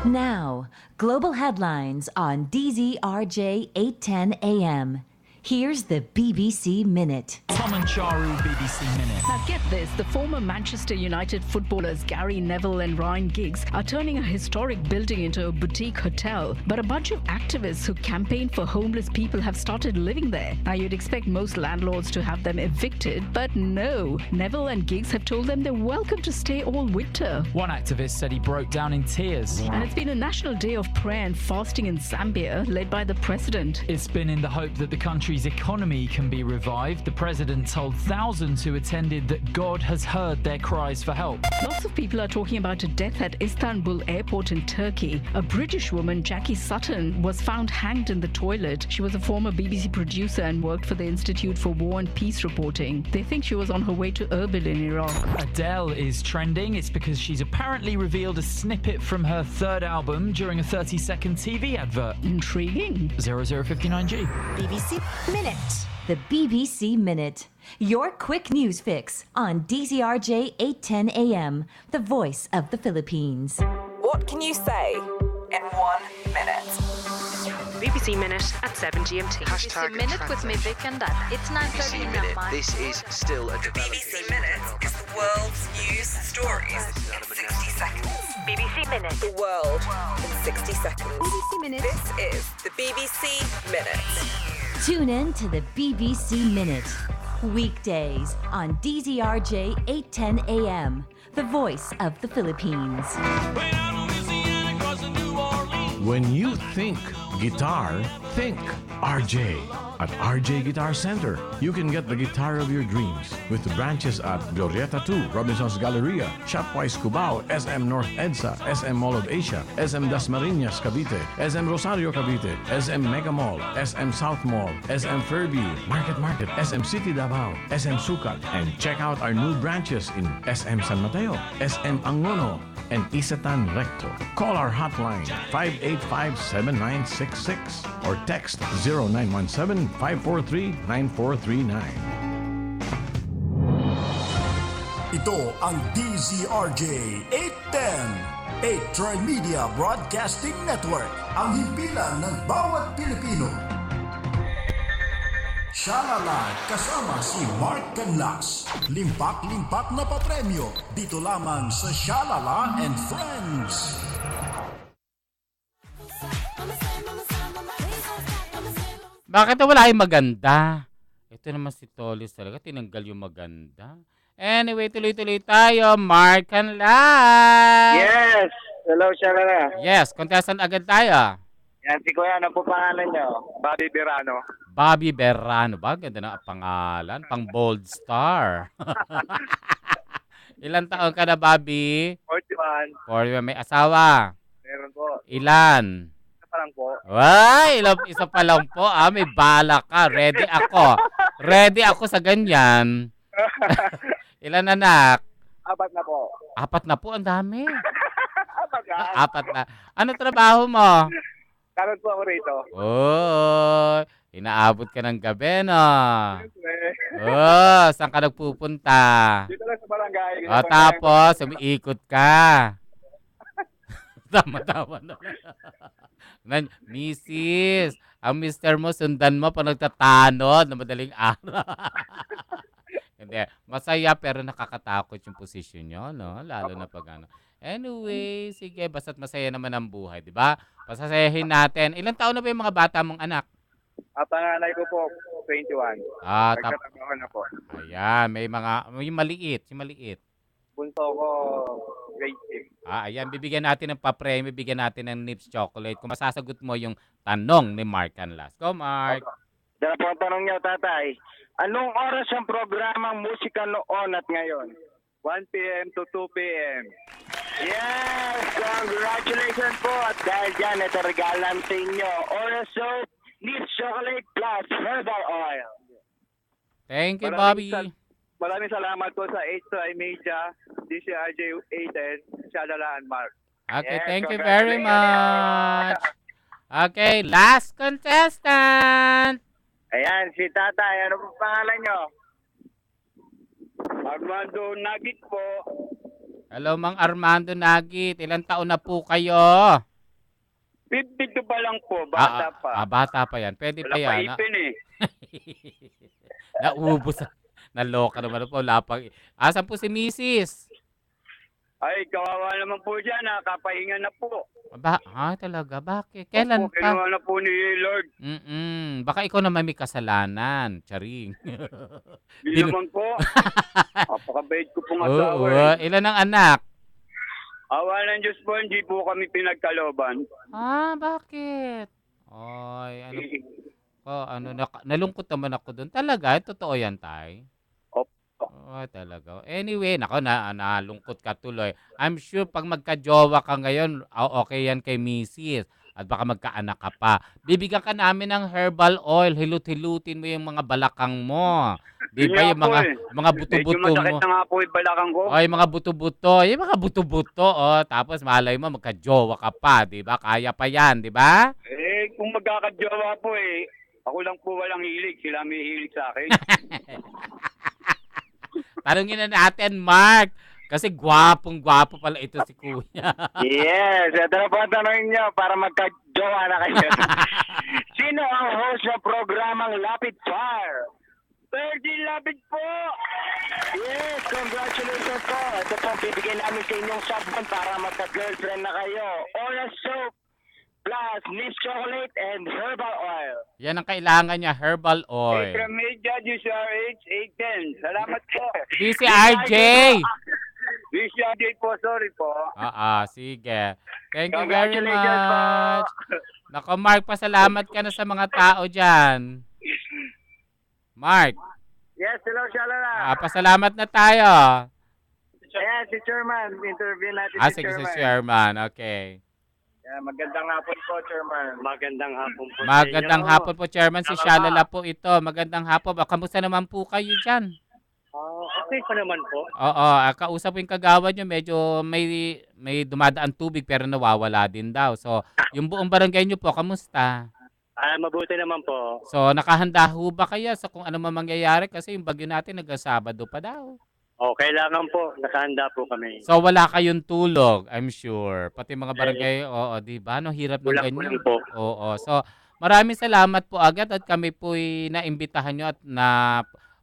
Now, global headlines on DZRJ 810 AM. Here's the BBC Minute. Tom and Charu BBC Minute. Now get this, the former Manchester United footballers Gary Neville and Ryan Giggs are turning a historic building into a boutique hotel. But a bunch of activists who campaign for homeless people have started living there. Now you'd expect most landlords to have them evicted, but no. Neville and Giggs have told them they're welcome to stay all winter. One activist said he broke down in tears. And it's been a national day of prayer and fasting in Zambia, led by the president. It's been in the hope that the country's economy can be revived. The president told thousands who attended that God has heard their cries for help. Lots of people are talking about a death at Istanbul airport in Turkey. A British woman, Jackie Sutton, was found hanged in the toilet. She was a former BBC producer and worked for the Institute for War and Peace Reporting. They think she was on her way to Erbil in Iraq. Adele is trending. It's because she's apparently revealed a snippet from her third album during a 30-second TV advert. Intriguing. 0059G. BBC Minute. The BBC Minute. Your quick news fix on DZRJ 810 AM, the voice of the Philippines. What can you say in 1 minute? BBC Minute at 7 GMT. BBC Minute with me, Vic and Dad. It's 9:30 now, Mike. This is still a developing. BBC Minute is the world's news stories in 60 seconds. BBC Minute. The world in 60 seconds. BBC Minute. This is the BBC Minute. Tune in to the BBC Minute. Weekdays on DZRJ 810 AM, the voice of the Philippines. When you think guitar, think RJ. At RJ Guitar Center, you can get the guitar of your dreams with the branches at Glorieta 2, Robinson's Galleria, Shopwise Cubao, SM North EDSA, SM Mall of Asia, SM Dasmariñas Cavite, SM Rosario Cavite, SM Mega Mall, SM South Mall, SM Fairview, Market, SM City Davao, SM Sucat, and check out our new branches in SM San Mateo, SM Angono, and Isatan Recto. Call our hotline 585-7966 or text 0917-543-9439. Ito ang DZRJ 810, 8 Trimedia Broadcasting Network, ang himpilan ng bawat Pilipino. Shalala kasama si Mark Canlas. Limpak-limpak na papremyo dito lamang sa Shalala and Friends. Bakit wala yung maganda? Ito naman si Tolis talaga, tinanggal yung maganda. Anyway, tuloy-tuloy tayo. Mark Canlas! Yes! Hello, Shalala. Yes, contestant agad tayo. Yan, si Kuya, ano po pangalan nyo? Bobby Berano. Bobby Berano ba? Ganda na pangalan. Pang bold star. Ilan taon ka na, Bobby? 41. 41. May asawa? Meron po. Ilan? Isa pa lang po. Ay, isa pa lang po. May balak ka. Ready ako. Ready ako sa ganyan. Ilan anak? 4 na po. 4 na po, ang dami. 4 na. Ano trabaho mo? Karon po ako rito. Oh, inaabot ka ng gabi, no? Oh, saan ka nagpupunta? Dito lang sa barangay. Tapos, umiikot ka. Tama-tama na. Mrs., ang mister mo, sundan mo pa nagtatanod na madaling araw. Hindi. Masaya pero nakakatakot yung posisyon nyo, no? Lalo na pag ano. Anyway, sige, basta't masaya naman ang buhay, di ba? Pasasayahin natin. Ilang taon na ba yung mga bata mong anak? Panganay ko po, 21. Nagtatrabaho na po. Ayan, may maliit, yung maliit. Bunso ko, grade 6. Ayan, bibigyan natin ng pa-premyo, bibigyan natin ng Nips Chocolate kung masasagot mo yung tanong ni Mark Canlas. Go, Mark! Dala po ang tanong niyo, tatay. Anong oras ang programang musika noon at ngayon? 1 p.m. to 2 p.m. Yes! Congratulations po! At dahil dyan, ito regalo namin sa inyo. Oras Soap, Nips Chocolate Plus Herbal Oil. Thank you, Bobby. Maraming salamat po sa 8 Media, DCRJ 8 Shalala and Mark. Okay, Yes, thank you very much. Okay, last contestant. Ayan, si tatay. Ano po pangalan nyo? Armando Nagit po. Hello, Mang Armando Nagit. Ilang taon na po kayo? 52 pa lang po, bata pa. Bata pa yan. Pwede Wala pa yan. pa ipin eh. Naubos. Naloka naman po. Lapang. Asan po si Mrs.? Ay, kawawa naman po dyan. Nakapahinga na po. Talaga? Bakit? Kailan Opo, pa? kinuha na po ni Lord. Baka ikaw naman may kasalanan. Charing. Hindi naman po. Napakabait ko pong asawa. Ilan ang anak? Awa ng Diyos po, hindi po kami pinagkaloban. Bakit? Nalungkot naman ako doon. Talaga? Totoo yan, tay? Talaga. Anyway, nalungkot ka tuloy. I'm sure pag magka-jowa ka ngayon, okay yan kay Mrs. At baka magkaanak ka pa. Bibigyan ka namin ng herbal oil. Hilut-hilutin mo yung mga balakang mo. Di ba yung mga buto-buto mo? Medyo masakit na nga po yung balakang ko. Yung mga buto-buto. Yung mga buto-buto. Tapos malay mo, magka-jowa ka pa. Di ba? Kaya pa yan, di ba? Kung magkaka-jowa po ako lang po walang hilig. Sila may hilig sa akin. Tanungin na natin, Mark. Kasi gwapong-gwapo pala ito si Kuya. Yes. Ito na po ang tanongin nyo para magka-jowa na kayo. Sino ang host ng programang Lapid Fire? Ferdy Lapid po! Yes, congratulations po. Ito po, bibigyan namin sa inyong sabon para magka-girlfriend na kayo. Oras Soap plus Nips Chocolate and Herbal Oil. Yan ang kailangan niya, herbal oil. From Media, DCRH 810. Salamat po. DCRJ! DCRJ po, sorry po. Sige. Thank you very much. Nako, Mark, pasalamat ka na sa mga tao dyan. Mark. Yes, hello, Shalala. Pasalamat na tayo. Ayan, si Chairman. Interview natin si Sige, Chairman. si Chairman. Okay. Magandang hapon po, Chairman. Magandang hapon po. Magandang hapon po, Chairman. Si Shalala po ito. Magandang hapon. Kamusta naman po kayo dyan? Okay pa naman po. Kausap po yung kagawad nyo. Medyo may dumadaan tubig pero nawawala din daw. So, yung buong barangay nyo po, kamusta? Mabuti naman po. So, nakahanda ho ba kayo sa kung ano man mangyayari? Kasi yung bagyo natin nag-Sabado pa daw. Kailangan po. Nakahanda po kami. So, wala kayong tulog, I'm sure. Pati mga barangay, di ba? Hirap ng ganyan. po. So, maraming salamat po agad at kami po'y naimbitahan nyo at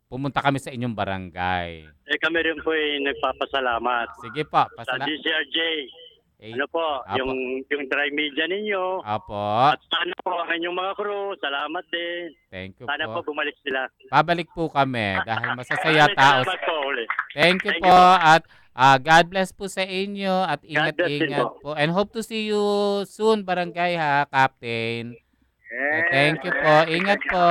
pumunta kami sa inyong barangay. Kami rin po nagpapasalamat. Sige po. Sa DCRJ. Yung tri-media ninyo. Apo. At sana po ang inyong mga crew. Salamat din. Thank you sana po bumalik sila. Babalik po kami dahil masasaya tao. Salamat po ulit. Thank you po. At God bless po sa inyo at ingat-ingat po. And hope to see you soon, barangay Captain. Thank you po. Ingat po.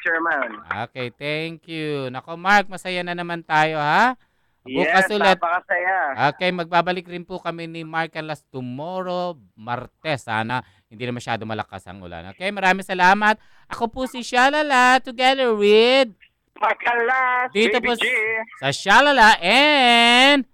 Chairman. Okay, thank you. Nako, Mark, masaya na naman tayo, ha? Bukas ulit. Okay, magbabalik rin po kami ni Mark Canlas tomorrow, Martes. Sana hindi na masyado malakas ang ulan. Okay, maraming salamat. Ako po si Shalala together with Mark Canlas, dito po sa Shalala and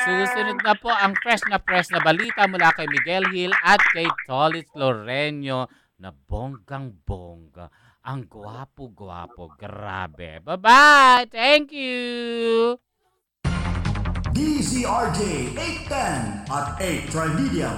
susunod na po ang fresh na balita mula kay Miguel Hill at kay Tolis Loreño. na bonggang-bongga. Ang gwapo-gwapo. Grabe. Bye-bye! Thank you! DZRJ 810 at 8 Trimedia